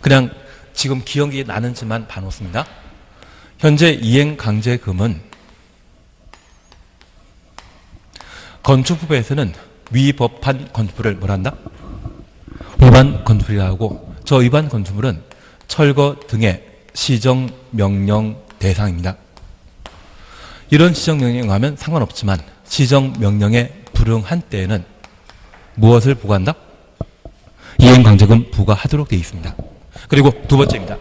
그냥 지금 기억이 나는지만 봐놓습니다. 현재 이행강제금은 건축법에서는 위법한 건축물을 뭐란다? 위반 건축물이라고 하고 저 위반 건축물은 철거 등의 시정, 명령, 대상입니다. 이런 시정명령을 하면 상관없지만 시정명령에 불응한 때에는 무엇을 부과한다? 이행강제금 부과하도록 되어 있습니다. 그리고 두 번째입니다.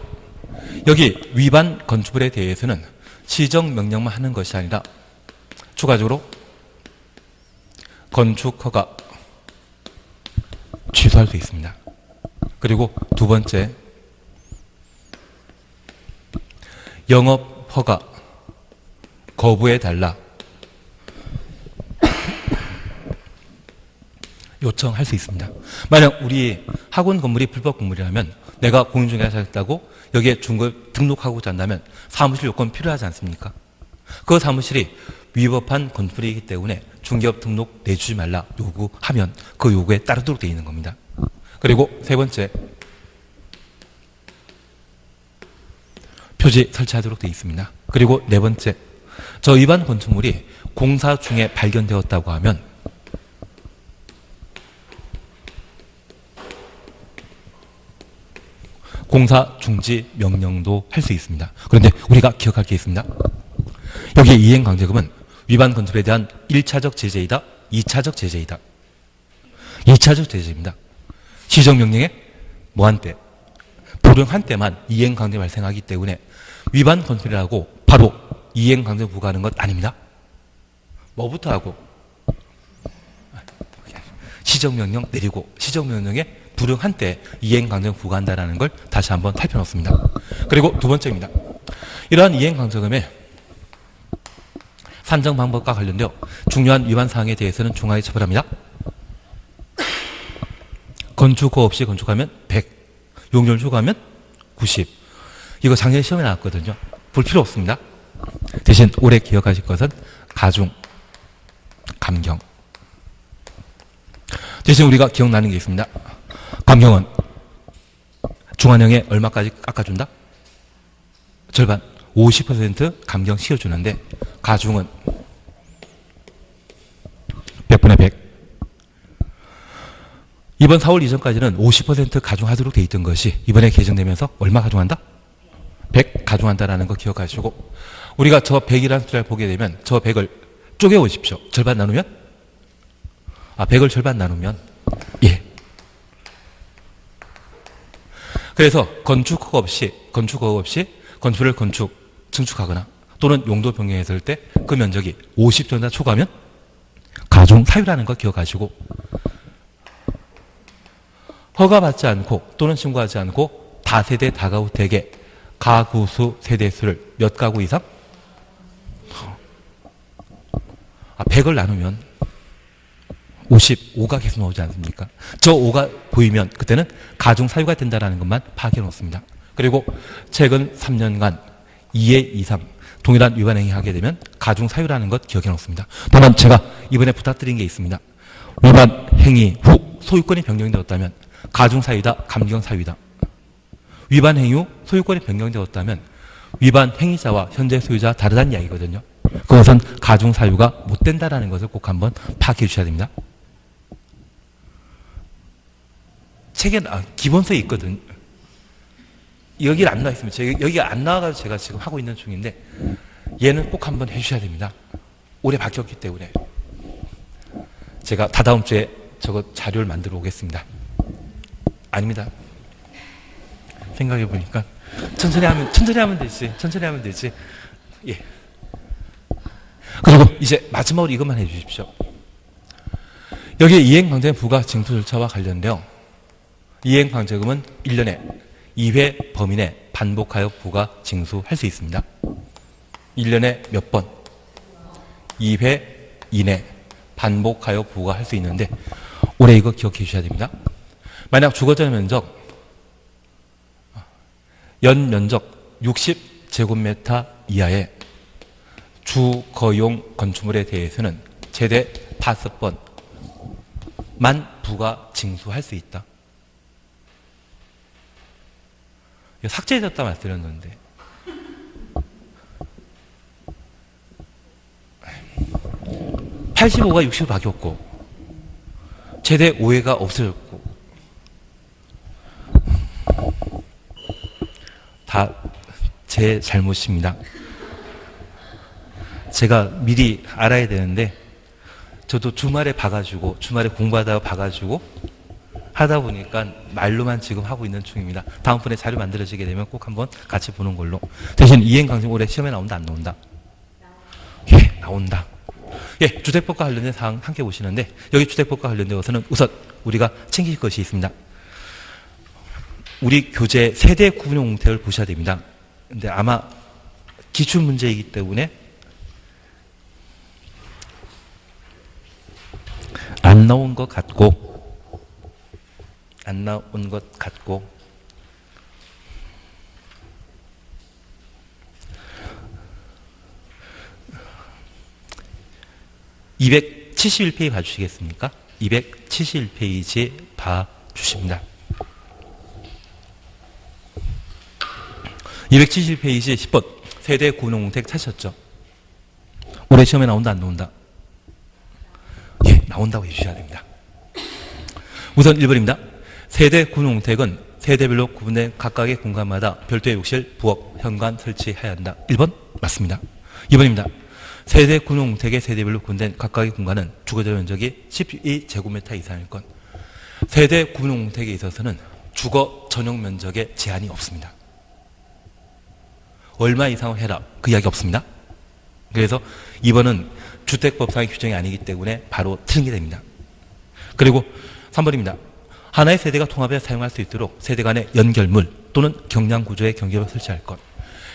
여기 위반 건축물에 대해서는 시정명령만 하는 것이 아니라 추가적으로 건축허가 취소할 수 있습니다. 그리고 두 번째, 영업허가 거부해달라 요청할 수 있습니다. 만약 우리 학원 건물이 불법 건물이라면 내가 공인중개사 하겠다고 여기에 중개업 등록하고자 한다면 사무실 요건 필요하지 않습니까? 그 사무실이 위법한 건물이기 때문에 중개업 등록 내주지 말라 요구하면 그 요구에 따르도록 되어 있는 겁니다. 그리고 세 번째, 표지 설치하도록 되어 있습니다. 그리고 네 번째, 저 위반 건축물이 공사 중에 발견되었다고 하면 공사 중지 명령도 할 수 있습니다. 그런데 우리가 기억할 게 있습니다. 여기에 이행강제금은 위반 건축물에 대한 1차적 제재이다, 2차적 제재이다. 2차적 제재입니다. 시정명령에 뭐한 때? 불응한 때만 이행강제 발생하기 때문에 위반 건축물이라고 바로 이행강제 부과하는 것 아닙니다. 뭐부터 하고? 시정명령 내리고 시정명령에 불응한 때 이행강제금 부과한다는 걸 다시 한번 살펴놓습니다. 그리고 두 번째입니다. 이러한 이행강제금의 산정 방법과 관련되어 중요한 위반 사항에 대해서는 중하게 처벌합니다. 건축허가 없이 건축하면 100, 용적을 초과하면 90. 이거 작년에 시험에 나왔거든요. 볼 필요 없습니다. 대신 올해 기억하실 것은 가중, 감경. 대신 우리가 기억나는 게 있습니다. 감경은 중환형에 얼마까지 깎아준다? 절반, 50% 감경시켜주는데 가중은 100분의 100. 이번 4월 이전까지는 50% 가중하도록 돼 있던 것이 이번에 개정되면서 얼마 가중한다? 100 가중한다라는 거 기억하시고, 우리가 저 100이라는 숫자를 보게 되면 저 100을 쪼개 보십시오. 절반 나누면? 100을 절반 나누면 예. 그래서 건축허가 없이 건축을 증축하거나 또는 용도 변경했을 때 그 면적이 50정도 초과하면 가중 사유라는 거 기억하시고, 허가받지 않고 또는 신고하지 않고 다세대 다가구택의 가구수 세대수를 몇 가구 이상? 100을 나누면 55가 계속 나오지 않습니까? 저 5가 보이면 그때는 가중 사유가 된다는 것만 파악해 놓습니다. 그리고 최근 3년간 2회 이상 동일한 위반 행위 하게 되면 가중 사유라는 것 기억해 놓습니다. 다만 제가 이번에 부탁드린 게 있습니다. 위반 행위 후 소유권이 변경되었다면 가중 사유다, 감경 사유다. 위반 행위 후 소유권이 변경되었다면 위반 행위자와 현재 소유자 다르다는 이야기거든요. 그것은 가중 사유가 못 된다라는 것을 꼭 한번 파악해 주셔야 됩니다. 책에 기본서에 있거든. 여기 안 나와 있습니다. 여기가 안 나와가지고 제가 지금 하고 있는 중인데 얘는 꼭 한번 해주셔야 됩니다. 올해 바뀌었기 때문에 제가 다다음 주에 저거 자료를 만들어 오겠습니다. 아닙니다. 생각해 보니까 천천히 하면 되지. 예. 그리고 이제 마지막으로 이것만 해 주십시오. 여기 이행강제 부과 징수 절차와 관련되어 이행강제금은 1년에 2회 범위 내 반복하여 부과 징수할 수 있습니다. 1년에 몇 번? 2회 이내 반복하여 부과할 수 있는데 올해 이거 기억해 주셔야 됩니다. 만약 주거자 면적 연 면적 60제곱미터 이하의 주거용 건축물에 대해서는 최대 5번만 부과 징수할 수 있다. 이거 삭제해졌다 말씀드렸는데 85가 60으로 바뀌었고 최대 5회가 없어졌고 다 제 잘못입니다. 제가 미리 알아야 되는데 저도 주말에 공부하다가 봐가지고 하다 보니까 말로만 지금 하고 있는 중입니다. 다음번에 자료 만들어지게 되면 꼭 한번 같이 보는 걸로. 대신 이행강정 올해 시험에 나온다 안 나온다? 예, 나온다. 예, 주택법과 관련된 사항 함께 보시는데 여기 주택법과 관련되어서는 우선 우리가 챙길 것이 있습니다. 우리 교재 세대 구분형 공택을 보셔야 됩니다. 근데 아마 기출 문제이기 때문에 안 나온 것 같고 271페이지 봐주시겠습니까? 271페이지 봐주십니다. 271페이지 10번 세대 구분형 공택 찾으셨죠? 올해 시험에 나온다 안 나온다? 예, 나온다고 해주셔야 됩니다. 우선 1번입니다. 세대 구분형 공택은 세대별로 구분된 각각의 공간마다 별도의 욕실, 부엌, 현관 설치해야 한다. 1번 맞습니다. 2번입니다. 세대 구분형 공택의 세대별로 구분된 각각의 공간은 주거적 면적이 12제곱미터 이상일 것. 세대 구분형 공택에 있어서는 주거 전용 면적에 제한이 없습니다. 얼마 이상을 해라 그 이야기 없습니다. 그래서 2번은 주택법상의 규정이 아니기 때문에 바로 틀린 게 됩니다. 그리고 3번입니다. 하나의 세대가 통합해 사용할 수 있도록 세대 간의 연결물 또는 경량 구조의 경계를 설치할 것.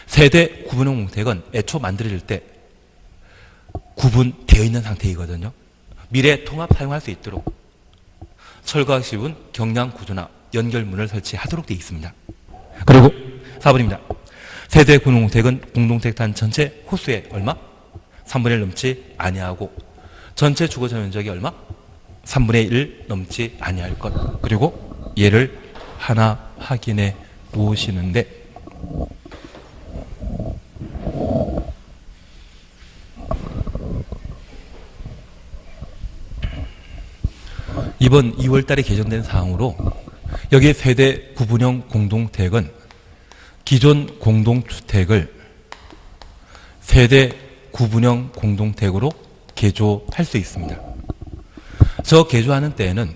세대 구분형 공택은 애초 만들어질 때 구분되어 있는 상태이거든요. 미래 통합 사용할 수 있도록 철거하기 쉬운 경량 구조나 연결문을 설치하도록 되어 있습니다. 그리고 4번입니다. 세대 구분형 공택은 공동택단 전체 호수의 얼마? 3분의 1 넘지 아니하고 전체 주거적 면적이 얼마? 3분의 1 넘지 아니할 것. 그리고 얘를 하나 확인해 보시는데 이번 2월 달에 개정된 사항으로 여기 세대 구분형 공동택은 기존 공동주택을 세대 구분형 공동택으로 개조할 수 있습니다. 저 개조하는 때에는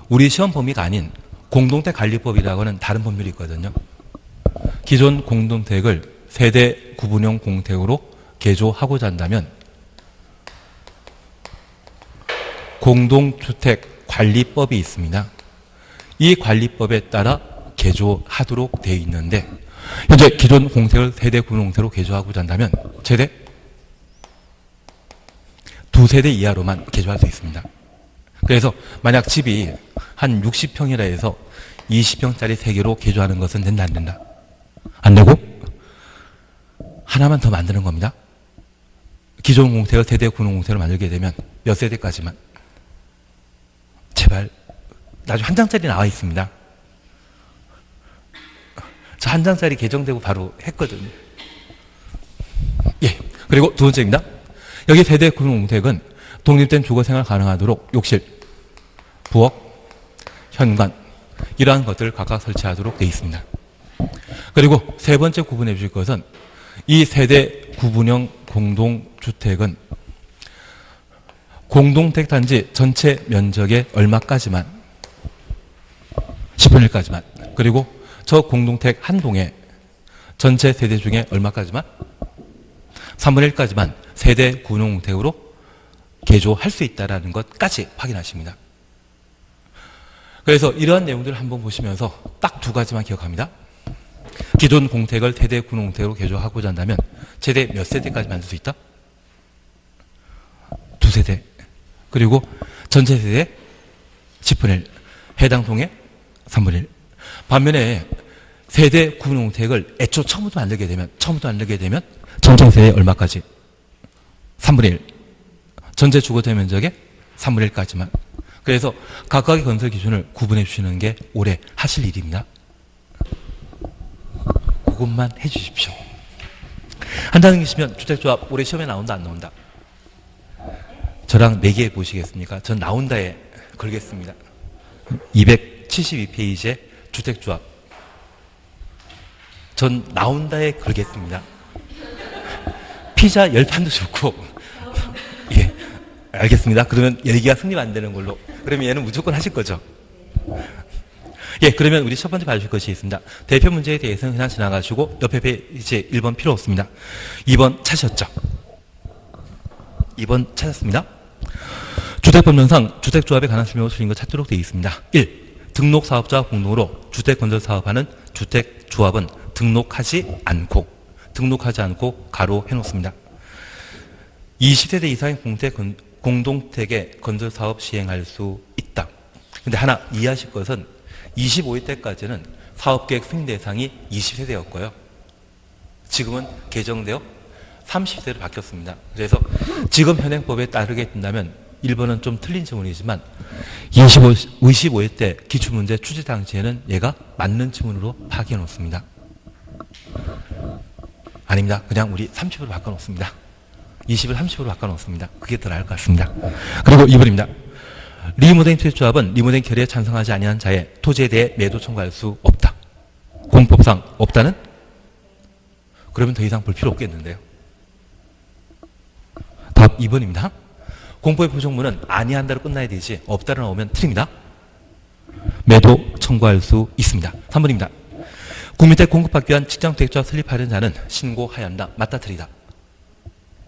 우리 시험 범위가 아닌 공동택관리법이라고는 다른 법률이 있거든요. 기존 공동택을 세대 구분형 공택으로 개조하고자 한다면 공동주택관리법이 있습니다. 이 관리법에 따라 개조하도록 되어 있는데 현재 기존 공택을 세대 구분형 공택으로 개조하고자 한다면 최대 2세대 이하로만 개조할 수 있습니다. 그래서 만약 집이 한 60평이라 해서 20평짜리 3개로 개조하는 것은 된다 안 된다? 안 되고 하나만 더 만드는 겁니다. 기존 공택을 세대 구분형 공택으로 만들게 되면 몇 세대까지만? 제발 나중에 한 장짜리 나와 있습니다. 저 한 장짜리 개정되고 바로 했거든요. 예. 그리고 두 번째입니다. 여기 세대 구분형 공택은 독립된 주거생활 가능하도록 욕실, 부엌, 현관 이러한 것들을 각각 설치하도록 되어 있습니다. 그리고 세 번째 구분해 주실 것은 이 세대 구분형 공동주택은 공동택 단지 전체 면적의 얼마까지만 10분의 1까지만 그리고 저 공동택 한 동에 전체 세대 중에 얼마까지만 3분의 1까지만 세대 구분형 공택으로 개조할 수 있다는 것까지 확인하십니다. 그래서 이러한 내용들을 한번 보시면서 딱 두 가지만 기억합니다. 기존 공택을 세대 구분형 공택으로 개조하고자 한다면 최대 몇 세대까지 만들 수 있다? 2세대. 그리고 전체 세대 10분의 1. 해당 동에 3분의 1. 반면에 세대 구분형 공택을 애초 처음부터 만들게 되면 전체 세대 얼마까지? 3분의 1. 전체 주거적 면적의 3분의 1까지만. 그래서 각각의 건설 기준을 구분해 주시는 게 올해 하실 일입니다. 그것만 해 주십시오. 한다는 계시면 주택조합 올해 시험에 나온다 안 나온다? 저랑 내기해 보시겠습니까? 전 나온다에 걸겠습니다. 272페이지에 주택조합. 전 나온다에 걸겠습니다. 피자 10판도 좋고. 예. 알겠습니다. 그러면 얘기가 승립 안 되는 걸로. 그러면 얘는 무조건 하실 거죠? 예, 그러면 우리 첫 번째 봐주실 것이 있습니다. 대표 문제에 대해서는 그냥 지나가시고 옆에 이제 1번 필요 없습니다. 2번 찾으셨죠? 2번 찾았습니다. 주택법령상 주택조합에 관한 설명을 드린 거 찾도록 되어 있습니다. 1. 등록사업자와 공동으로 주택건설사업하는 주택조합은 등록하지 않고 가로 해놓습니다. 20세대 이상의 공동택의 건설사업 시행할 수 있다. 근데 하나 이해하실 것은 25세 때까지는 사업계획 승인 대상이 20세대였고요. 지금은 개정되어 30세로 바뀌었습니다. 그래서 지금 현행법에 따르게 된다면 1번은 좀 틀린 지문이지만 25세 때 기출문제 출제 당시에는 얘가 맞는 지문으로 파악해 놓습니다. 아닙니다. 그냥 우리 30으로 바꿔놓습니다. 20을 30으로 바꿔놓습니다. 그게 더 나을 것 같습니다. 그리고 2번입니다. 리모델링 투자조합은 리모델링 결의에 찬성하지 아니한 자의 토지에 대해 매도 청구할 수 없다. 공법상 없다는? 그러면 더 이상 볼 필요 없겠는데요. 답 2번입니다. 공법의 부정문은 아니한다로 끝나야 되지 없다로 나오면 틀립니다. 매도 청구할 수 있습니다. 3번입니다. 국민택 공급받기 위한 직장택조합 설립하려는 자는 신고하여야 한다. 맞다 틀리다.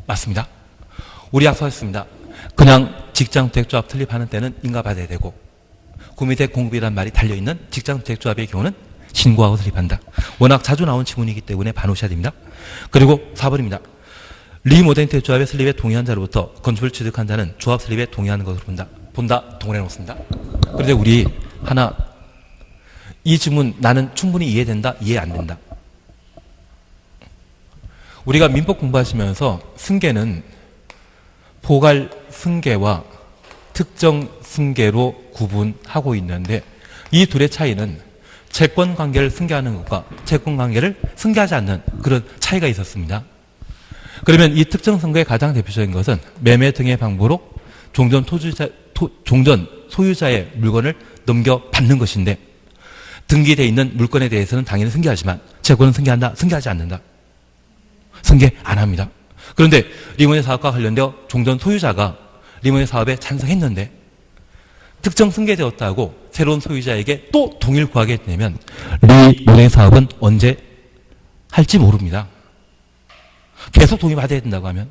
맞습니다. 우리 약속했습니다. 그냥 직장택조합 설립하는 때는 인가받아야 되고 국민택 공급이란 말이 달려있는 직장택조합의 경우는 신고하고 설립한다. 워낙 자주 나온 지문이기 때문에 반오셔야 됩니다. 그리고 4번입니다. 리모델링 택조합의 설립에 동의한 자로부터 건축을 취득한 자는 조합 설립에 동의하는 것으로 본다. 동원해 놓습니다. 그런데 우리 하나 이 지문 나는 충분히 이해된다. 이해 안 된다. 우리가 민법 공부하시면서 승계는 포괄 승계와 특정 승계로 구분하고 있는데 이 둘의 차이는 채권 관계를 승계하는 것과 채권 관계를 승계하지 않는 그런 차이가 있었습니다. 그러면 이 특정 승계의 가장 대표적인 것은 매매 등의 방법으로 종전 소유자의 물건을 넘겨받는 것인데 등기되어 있는 물건에 대해서는 당연히 승계하지만 채권은 승계한다, 승계하지 않는다. 승계 안 합니다. 그런데 리모델링 사업과 관련되어 종전 소유자가 리모델링 사업에 찬성했는데 특정 승계되었다고 새로운 소유자에게 또 동의를 구하게 되면 리모델링 사업은 언제 할지 모릅니다. 계속 동의받아야 된다고 하면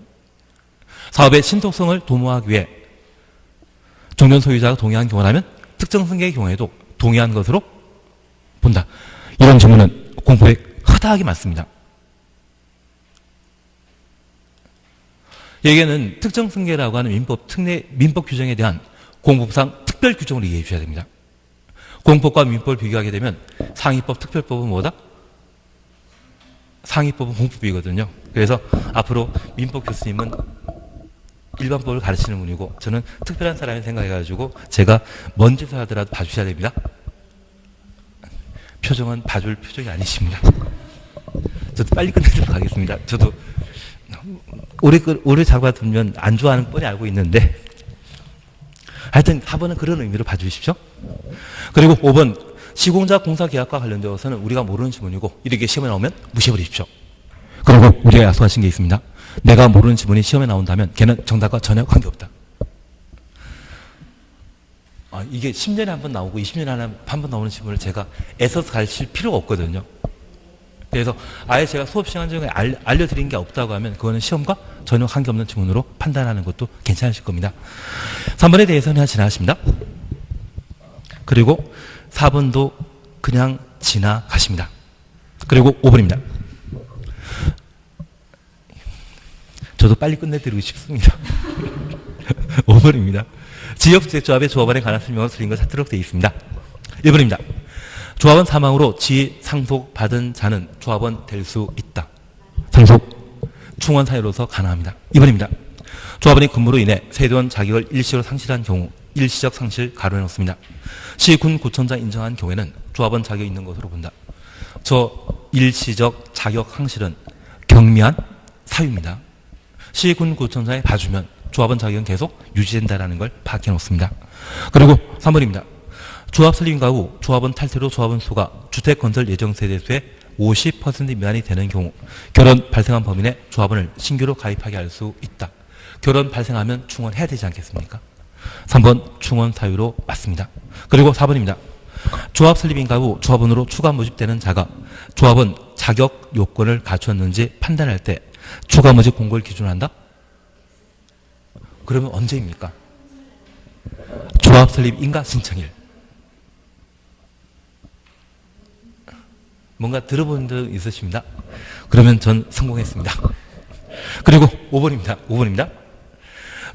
사업의 신속성을 도모하기 위해 종전 소유자가 동의한 경우라면 특정 승계의 경우에도 동의한 것으로 본다. 이런 질문은 공법에 허다하게 많습니다. 여기에는 특정 승계라고 하는 민법 규정에 대한 공법상 특별 규정을 이해해 주셔야 됩니다. 공법과 민법을 비교하게 되면 상위법, 특별법은 뭐다? 상위법은 공법이거든요. 그래서 앞으로 민법 교수님은 일반법을 가르치는 분이고 저는 특별한 사람이 생각해가지고 제가 뭔 짓을 하더라도 봐주셔야 됩니다. 표정은 봐줄 표정이 아니십니다. 저도 빨리 끝내도록 하겠습니다. 저도 오래 잡아두면 안 좋아하는 뻔히 알고 있는데 하여튼 4번은 그런 의미로 봐주십시오. 그리고 5번 시공자 공사 계약과 관련되어서는 우리가 모르는 지문이고 이렇게 시험에 나오면 무시해버리십시오. 그리고 우리가 약속하신 게 있습니다. 내가 모르는 지문이 시험에 나온다면 걔는 정답과 전혀 관계없다. 이게 10년에 한 번 나오고 20년에 한 번 나오는 지문을 제가 애써서 가르칠 필요가 없거든요. 그래서 아예 제가 수업 시간 중에 알려드린 게 없다고 하면 그거는 시험과 전혀 관계없는 지문으로 판단하는 것도 괜찮으실 겁니다. 3번에 대해서는 그냥 지나가십니다. 그리고 4번도 그냥 지나가십니다. 그리고 5번입니다. 저도 빨리 끝내드리고 싶습니다. 5번입니다. 지역주택조합의 조합원에 관한 설명을 드린 것 찾도록 되어 있습니다. 1번입니다. 조합원 사망으로 지위 상속받은 자는 조합원 될 수 있다. 상속, 충원 사유로서 가능합니다. 2번입니다. 조합원이 근무로 인해 세대원 자격을 일시적으로 상실한 경우 일시적 상실 가로해 놓습니다. 시군 구청장 인정한 경우에는 조합원 자격이 있는 것으로 본다. 저 일시적 자격 상실은 경미한 사유입니다. 시군 구청장에 봐주면 조합원 자격은 계속 유지된다는 걸 파악해 놓습니다. 그리고 3번입니다. 조합 설립인가 후 조합원 탈퇴로 조합원 수가 주택건설 예정 세대 수의 50% 미만이 되는 경우 결혼 발생한 범인의 조합원을 신규로 가입하게 할 수 있다. 결혼 발생하면 충원해야 되지 않겠습니까? 3번 충원 사유로 맞습니다. 그리고 4번입니다. 조합 설립 인가 후 조합원으로 추가 모집되는 자가 조합원 자격 요건을 갖췄는지 판단할 때 추가 모집 공고를 기준으로 한다? 그러면 언제입니까? 조합 설립 인가 신청일. 뭔가 들어본 적 있으십니다? 그러면 전 성공했습니다. 그리고 5번입니다.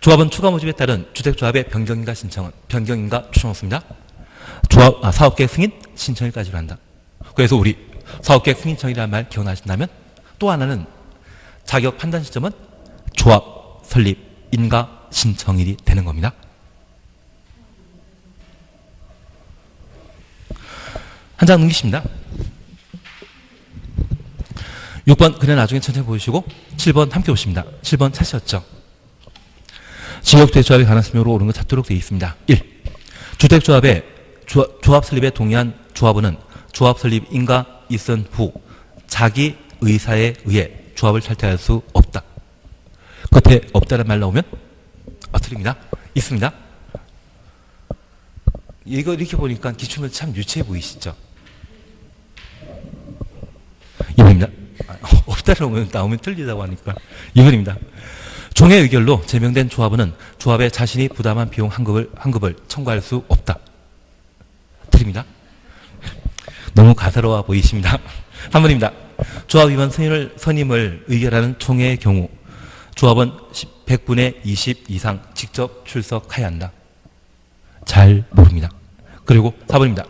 조합원 추가 모집에 따른 주택조합의 변경인가 신청은 변경인가 추천없습니다. 사업계획 승인 신청일까지로 한다. 그래서 우리 사업계획 승인청이라는 말 기억나신다면 또 하나는 자격 판단 시점은 조합 설립 인가 신청일이 되는 겁니다. 한 장 넘기십니다. 6번 그냥 나중에 천천히 보시고 7번 함께 보십니다. 7번 찾으셨죠? 지역주택조합에 관한 설명으로 옳은 것 찾도록 되어 있습니다. 1. 주택조합의 조합 설립에 동의한 조합원은 조합 설립 인가 있은 후 자기 의사에 의해 조합을 탈퇴할 수 없다. 끝에 없다는 말 나오면 틀립니다. 있습니다. 이거 이렇게 보니까 기출문제 참 유치해 보이시죠? 2번입니다. 없다라고 나오면 틀리다고 하니까 2번입니다. 종의 의결로 제명된 조합원은 조합에 자신이 부담한 비용 환급을 청구할 수 없다. 틀립니다. 너무 가사로워 보이십니다. 3번입니다. 조합 위반 선임을 의결하는 총회의 경우 조합원 100분의 20 이상 직접 출석해야 한다. 잘 모릅니다. 그리고 4번입니다.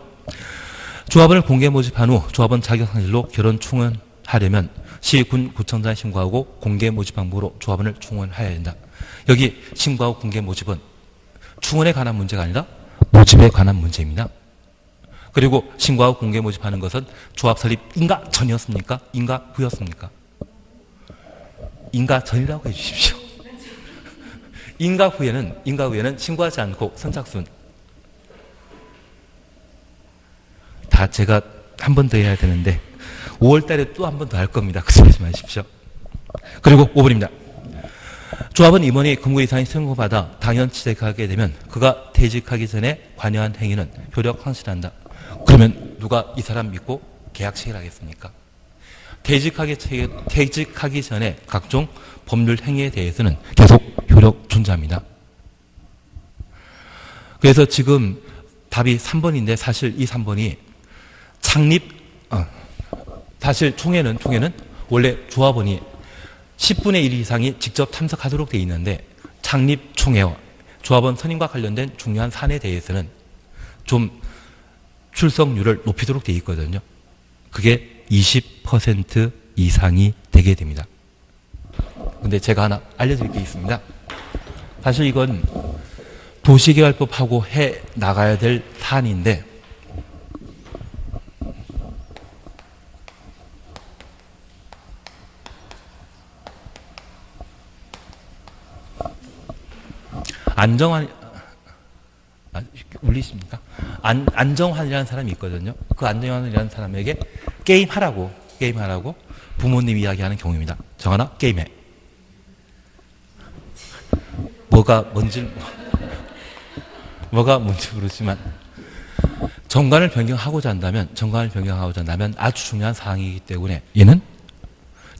조합원을 공개 모집한 후 조합원 자격상실로 결혼 충원하려면 시, 군, 구청장에 신고하고 공개 모집 방법으로 조합원을 충원해야 된다. 여기 신고하고 공개 모집은 충원에 관한 문제가 아니라 모집에 관한 문제입니다. 그리고 신고하고 공개 모집하는 것은 조합 설립 인가 전이었습니까? 인가 후였습니까? 인가 전이라고 해주십시오. 인가 후에는 신고하지 않고 선착순. 다 제가 한 번 더 해야 되는데 5월 달에 또 한 번 더 할 겁니다. 걱정하지 마십시오. 그리고 5번입니다. 조합원 임원이 금고 이상이 선고받아 당연 취직하게 되면 그가 퇴직하기 전에 관여한 행위는 효력 상실한다. 그러면 누가 이 사람 믿고 계약 체결하겠습니까? 퇴직하기 전에 각종 법률 행위에 대해서는 계속 효력 존재합니다. 그래서 지금 답이 3번인데 사실 이 3번이 사실 총회는 원래 조합원이 10분의 1 이상이 직접 참석하도록 되어 있는데 창립 총회와 조합원 선임과 관련된 중요한 사안에 대해서는 좀 출석률을 높이도록 되어 있거든요. 그게 20% 이상이 되게 됩니다. 근데 제가 하나 알려드릴 게 있습니다. 사실 이건 도시개발법하고 해 나가야 될 사안인데 울리십니까? 안정환이라는 사람이 있거든요. 그 안정환이라는 사람에게 게임하라고 부모님 이야기하는 경우입니다. 정하나 게임해. 뭐가 뭔지 모르지만 정관을 변경하고자 한다면 아주 중요한 사항이기 때문에 얘는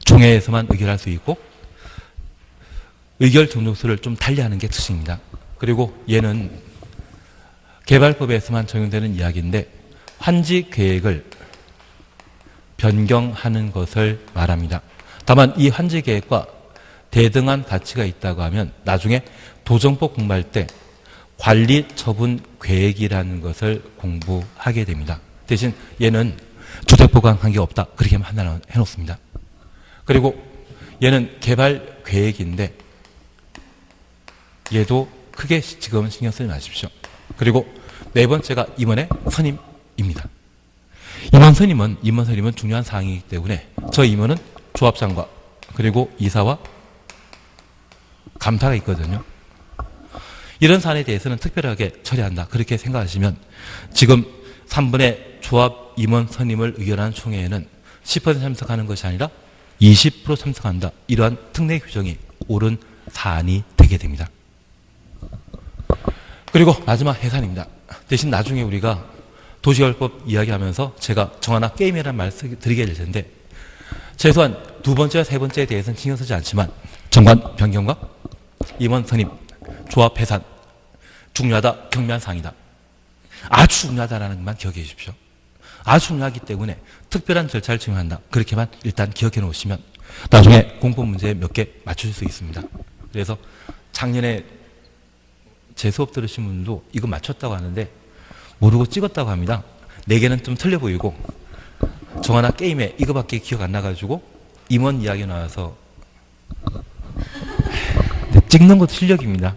총회에서만 의결할 수 있고 의결 정족수를 좀 달리하는 게 특징입니다. 그리고 얘는 개발법에서만 적용되는 이야기인데 환지 계획을 변경하는 것을 말합니다. 다만 이 환지 계획과 대등한 가치가 있다고 하면 나중에 도정법 공부할 때 관리 처분 계획이라는 것을 공부하게 됩니다. 대신 얘는 주택보관 관계가 없다. 그렇게 하나 해놓습니다. 그리고 얘는 개발 계획인데 얘도 크게 지금 신경 쓰지 마십시오. 그리고 네 번째가 임원의 선임입니다. 임원 선임은 중요한 사항이기 때문에 저 임원은 조합장과 그리고 이사와 감사가 있거든요. 이런 사안에 대해서는 특별하게 처리한다. 그렇게 생각하시면 지금 3번의 조합 임원 선임을 의결하는 총회에는 10% 참석하는 것이 아니라 20% 참석한다. 이러한 특례 규정이 옳은 사안이 되게 됩니다. 그리고 마지막 해산입니다. 대신 나중에 우리가 도시개발법 이야기하면서 제가 정하나 게임이라는 말을 드리게 될 텐데 최소한 두 번째와 세 번째에 대해서는 신경 쓰지 않지만 정관 변경과 임원 선임, 조합 해산 중요하다, 경미한 사항이다. 아주 중요하다라는 것만 기억해 주십시오. 아주 중요하기 때문에 특별한 절차를 진행한다. 그렇게만 일단 기억해 놓으시면 나중에 공법 문제 몇 개 맞추실 수 있습니다. 그래서 작년에 제 수업 들으신 분도 이거 맞췄다고 하는데 모르고 찍었다고 합니다. 4개는 좀 틀려 보이고 정하나 게임에 이거밖에 기억 안 나가지고 임원 이야기 나와서 찍는 것도 실력입니다.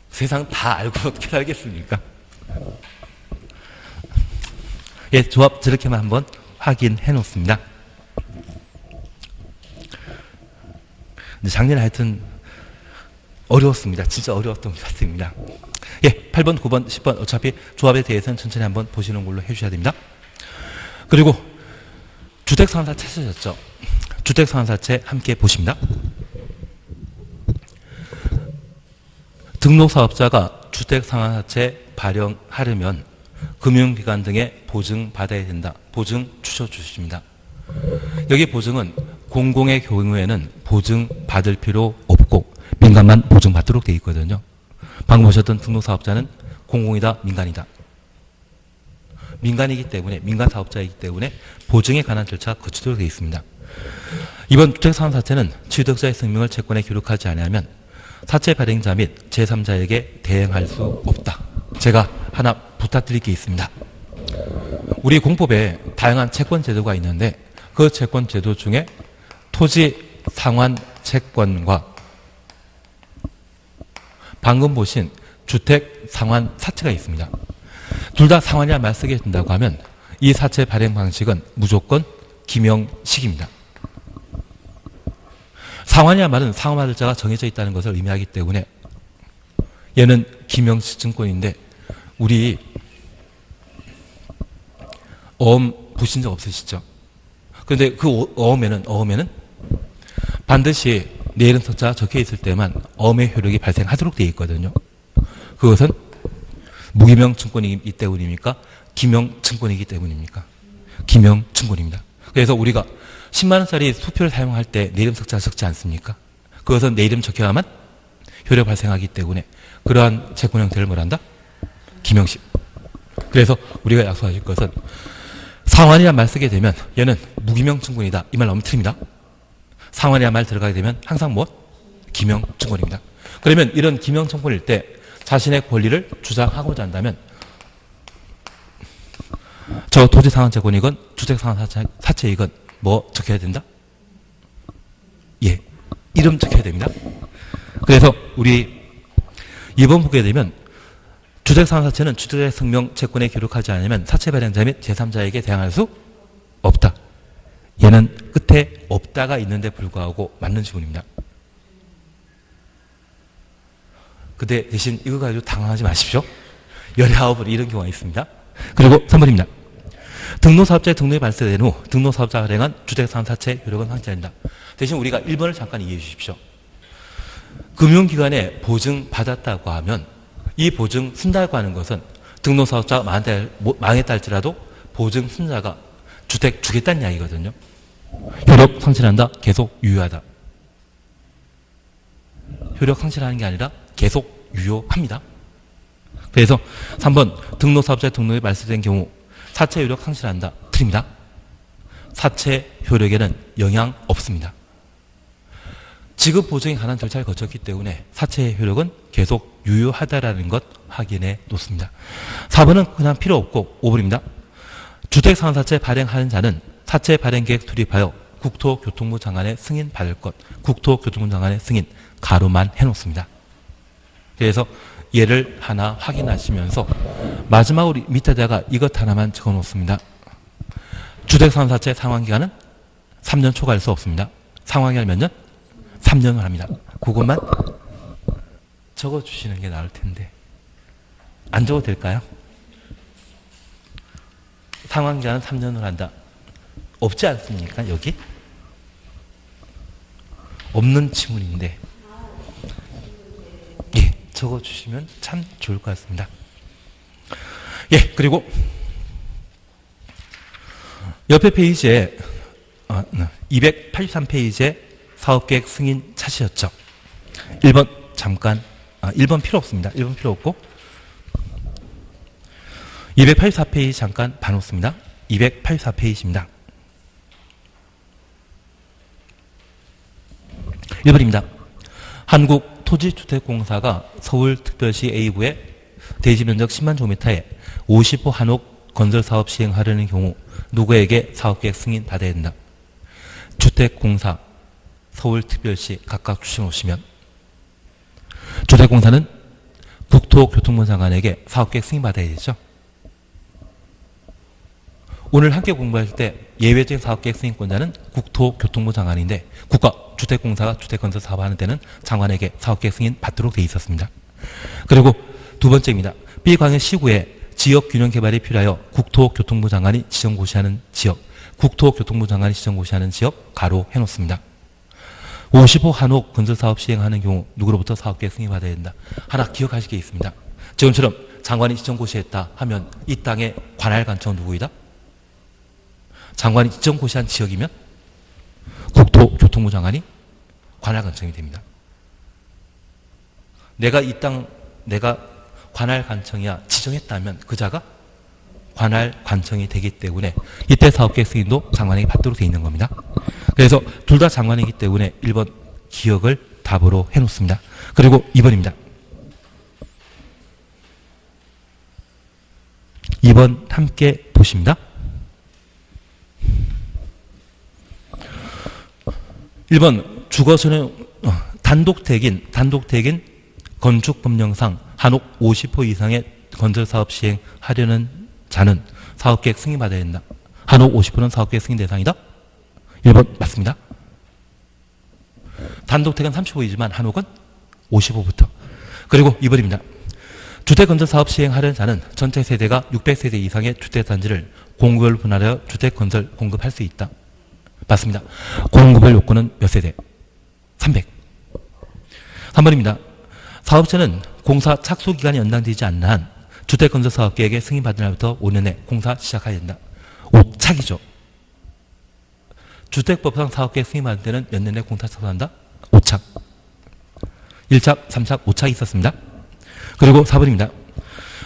세상 다 알고 어떻게 살겠습니까? 예, 조합 저렇게만 한번 확인해 놓습니다. 근데 작년에 하여튼 어려웠습니다. 진짜 어려웠던 것 같습니다. 예, 8번, 9번, 10번 어차피 조합에 대해서는 천천히 한번 보시는 걸로 해주셔야 됩니다. 그리고 주택상환사 찾으셨죠? 주택상환사채 함께 보십니다. 등록사업자가 주택상환사채 발행하려면 금융기관 등의 보증받아야 된다. 보증 주셔주십니다. 여기 보증은 공공의 경우에는 보증받을 필요 없고 민간만 보증받도록 되어 있거든요. 방금 보셨던 등록사업자는 공공이다, 민간이다. 민간이기 때문에, 민간사업자이기 때문에 보증에 관한 절차가 거치도록 되어 있습니다. 이번 주택상환사채는 취득자의 성명을 채권에 기록하지 않으면 사채 발행자 및 제3자에게 대행할 수 없다. 제가 하나 부탁드릴 게 있습니다. 우리 공법에 다양한 채권 제도가 있는데 그 채권 제도 중에 토지 상환 채권과 방금 보신 주택 상환 사채가 있습니다. 둘 다 상환이란 말 쓰게 된다고 하면 이 사채 발행 방식은 무조건 김영식입니다. 상환이란 말은 상환받을 자가 정해져 있다는 것을 의미하기 때문에 얘는 김영식 증권인데 우리 어음 보신 적 없으시죠? 그런데 그 어음에는 반드시 내 이름 석자가 적혀 있을 때만 어음의 효력이 발생하도록 되어 있거든요. 그것은 무기명 증권이기 때문입니까? 기명 증권이기 때문입니까? 기명 증권입니다. 그래서 우리가 10만 원짜리 수표를 사용할 때 내 이름 석자가 적지 않습니까? 그것은 내 이름 적혀야만 효력 발생하기 때문에 그러한 채권 형태를 뭐란다? 기명식. 그래서 우리가 약속하실 것은 상환이란 말 쓰게 되면 얘는 무기명 증권이다. 이 말 너무 틀립니다. 상환이란 말 들어가게 되면 항상 뭐? 기명 증권입니다. 그러면 이런 기명 증권일 때 자신의 권리를 주장하고자 한다면 저 토지 상환 채권이건 주택 상환 사채이건 뭐 적혀야 된다? 예, 이름 적혀야 됩니다. 그래서 우리 이번 보게 되면 주택 상환 사채는 주택의 성명 채권에 기록하지 않으면 사채 발행자 및 제3자에게 대항할 수 없다. 얘는 끝에 없다가 있는데 불구하고 맞는 지문입니다. 근데 대신 이거 가지고 당황하지 마십시오. 19을 잃은 경우가 있습니다. 그리고 3번입니다. 등록사업자의 등록이 발생된 후 등록사업자가 발행한 주택상환사채 효력은 확정된다. 대신 우리가 1번을 잠깐 이해해 주십시오. 금융기관에 보증받았다고 하면 이 보증 순다고 하는 것은 등록사업자가 망했다 할지라도 보증 순자가 주택 주겠다는 이야기거든요. 효력 상실한다, 계속 유효하다. 효력 상실하는 게 아니라 계속 유효합니다. 그래서 3번 등록사업자의 등록이 발생된 경우 사채 효력 상실한다. 틀립니다. 사채 효력에는 영향 없습니다. 지급 보증에 관한 절차를 거쳤기 때문에 사채 효력은 계속 유효하다라는 것 확인해 놓습니다. 4번은 그냥 필요 없고 5번입니다. 주택상환사채 발행하는 자는 사채 발행 계획 수립하여 국토교통부 장관의 승인 받을 것. 국토교통부 장관의 승인 가로만 해놓습니다. 그래서 얘를 하나 확인하시면서 마지막으로 밑에다가 이것 하나만 적어놓습니다. 주택상환사채 상환기간은 3년 초과할 수 없습니다. 상환기간 몇 년? 3년을 합니다. 그것만 적어주시는 게 나을 텐데 안 적어도 될까요? 상환기간은 3년을 한다. 없지 않습니까? 여기? 없는 지문인데 예, 적어주시면 참 좋을 것 같습니다. 예, 그리고 옆에 페이지에 283페이지에 사업계획 승인 찾으셨죠? 1번 잠깐 1번 필요 없습니다. 1번 필요 없고 284페이지 잠깐 봐놓습니다. 284페이지입니다. 1번입니다. 한국토지주택공사가 서울특별시 A구에 대지면적 10만 제곱미터에 50호 한옥 건설사업 시행하려는 경우 누구에게 사업계획 승인 받아야 된다. 주택공사, 서울특별시 각각 주셔놓으시면 주택공사는 국토교통부 장관에게 사업계획 승인 받아야 되죠. 오늘 함께 공부할 때 예외적인 사업계획 승인권자는 국토교통부 장관인데 국가주택공사가 주택건설 사업하는 데는 장관에게 사업계획 승인 받도록 되어 있었습니다. 그리고 두 번째입니다. B광역시구에 지역균형 개발이 필요하여 국토교통부 장관이 지정고시하는 지역, 국토교통부 장관이 지정고시하는 지역 가로 해놓습니다. 50호 한옥 건설사업 시행하는 경우 누구로부터 사업계획 승인 받아야 된다. 하나 기억하실 게 있습니다. 지금처럼 장관이 지정고시했다 하면 이 땅의 관할 관청은 누구이다? 장관이 지정고시한 지역이면 국토교통부 장관이 관할 관청이 됩니다. 내가 이 땅, 내가 관할 관청이야 지정했다면 그자가 관할 관청이 되기 때문에 이때 사업계획 승인도 장관에게 받도록 되어 있는 겁니다. 그래서 둘 다 장관이기 때문에 1번 기억을 답으로 해놓습니다. 그리고 2번입니다. 2번 함께 보십니다. 1번 주거소는 단독택인 건축법령상 한옥 50호 이상의 건설사업 시행하려는 자는 사업계획 승인받아야 된다. 한옥 50호는 사업계획 승인 대상이다? 1번 맞습니다. 단독택은 30호이지만 한옥은 50호부터. 그리고 2번입니다. 주택건설사업 시행하려는 자는 전체 세대가 600세대 이상의 주택단지를 공급을 분할하여 주택건설 공급할 수 있다. 맞습니다. 공급을 요건은 몇 세대? 300. 3번입니다. 사업자는 공사 착수기간이 연장되지 않는 한 주택건설사업계획에 승인받은 날부터 5년 내 공사 시작해야 된다. 5착이죠. 주택법상 사업계획 승인받을 때는 몇 년 내 공사 착수한다? 5착. 1착, 3착, 5착이 있었습니다. 그리고 4번입니다.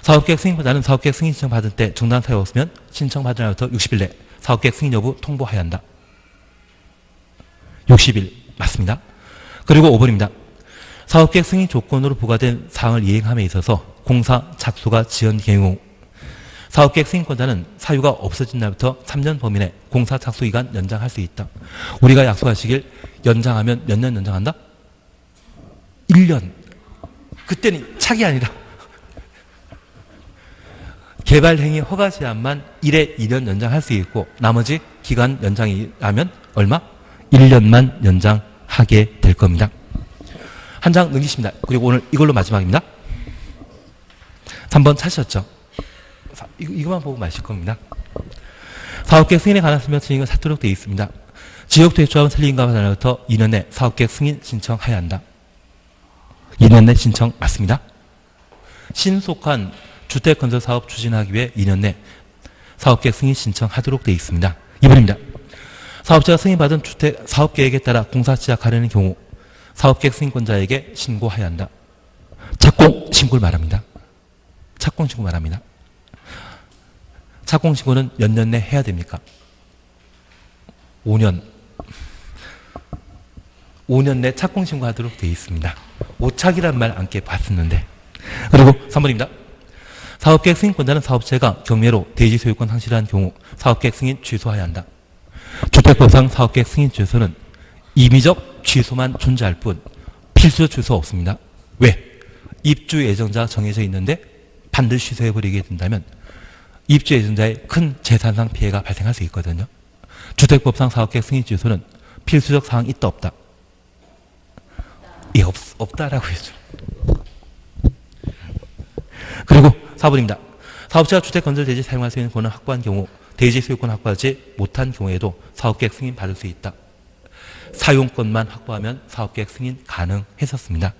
사업계획 승인보다는 사업계획 승인 신청 받을 때 정당 사유 없으면 신청받은 날부터 60일 내 사업계획 승인 여부 통보해야 한다. 60일 맞습니다. 그리고 5번입니다. 사업계획 승인 조건으로 부과된 사항을 이행함에 있어서 공사 착수가 지연 경우 사업계획 승인권자는 사유가 없어진 날부터 3년 범위 내 공사 착수 기간 연장할 수 있다. 우리가 약속하시길 연장하면 몇 년 연장한다? 1년. 그때는 착이 아니라 개발행위 허가 제한만 1에 2년 연장할 수 있고 나머지 기간 연장이 하면 얼마? 1년만 연장하게 될 겁니다. 한 장 넘기십니다. 그리고 오늘 이걸로 마지막입니다. 3번 찾으셨죠? 이거만 보고 마실 겁니다. 사업계획 승인에 관한 설명 승인은 사토록 되어 있습니다. 지역도시조합은 설립인가 받아날부터 2년 내 사업계획 승인 신청해야 한다. 2년 내 신청 맞습니다. 신속한 주택건설사업 추진하기 위해 2년 내 사업계획 승인 신청하도록 되어 있습니다. 2번입니다. 사업자가 승인받은 주택 사업계획에 따라 공사 시작하려는 경우 사업계획 승인권자에게 신고해야 한다. 착공신고를 말합니다. 착공신고 말합니다. 착공신고는 몇 년 내 해야 됩니까? 5년. 5년 내 착공신고하도록 되어 있습니다. 오착이란 말 안게 봤었는데. 그리고 3번입니다. 사업계획 승인권자는 사업체가 경매로 대지 소유권 상실한 경우 사업계획 승인 취소해야 한다. 주택법상 사업계획 승인 취소는 임의적 취소만 존재할 뿐 필수적 취소 없습니다. 왜? 입주 예정자 정해져 있는데 반드시 취소해버리게 된다면 입주 예정자의 큰 재산상 피해가 발생할 수 있거든요. 주택법상 사업계획 승인 취소는 필수적 사항이 있다 없다? 예, 없다라고 했죠. 그리고 4번입니다. 사업자가 주택건설 대지 사용할 수 있는 권한을 확보한 경우 대지 소유권 확보하지 못한 경우에도 사업계획 승인 받을 수 있다. 사용권만 확보하면 사업계획 승인 가능했었습니다.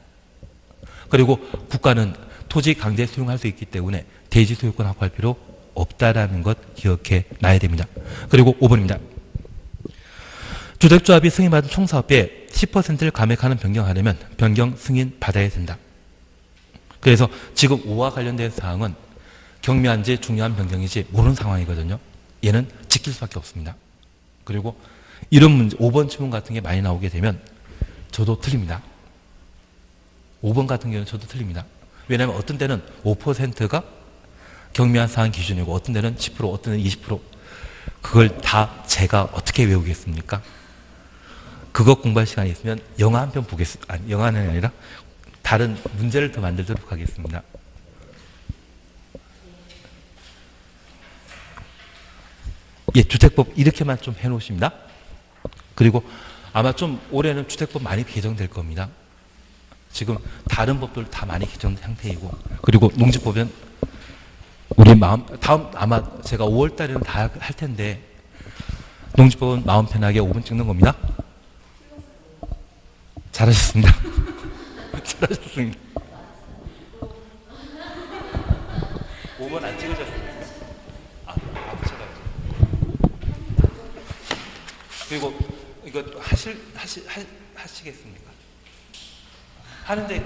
그리고 국가는 토지 강제 수용할 수 있기 때문에 대지 소유권 확보할 필요 없다라는 것 기억해 놔야 됩니다. 그리고 5번입니다. 주택조합이 승인받은 총사업비의 10%를 감액하는 변경하려면 변경 승인 받아야 된다. 그래서 지금 5와 관련된 사항은 경미한지 중요한 변경이지 모르는 상황이거든요. 얘는 지킬 수밖에 없습니다. 그리고 이런 문제, 5번 질문 같은 게 많이 나오게 되면 저도 틀립니다. 5번 같은 경우는 저도 틀립니다. 왜냐하면 어떤 때는 5%가 경미한 사항 기준이고 어떤 데는 10%, 어떤 데는 20%. 그걸 다 제가 어떻게 외우겠습니까? 그거 공부할 시간이 있으면 영화 한 편 보겠습니다. 아니, 영화는 아니라 다른 문제를 더 만들도록 하겠습니다. 예, 주택법 이렇게만 좀 해놓으십니다. 그리고 아마 좀 올해는 주택법 많이 개정될 겁니다. 지금 다른 법들 다 많이 개정된 상태이고, 그리고 농지법은 우리 다음 아마 제가 5월 달에는 다 할 텐데, 농지법은 마음 편하게 5분 찍는 겁니다. 잘하셨습니다. 잘하셨습니다. 5번 안 찍으셨습니까? 제가. 그리고 이거 하시겠습니까? 하는데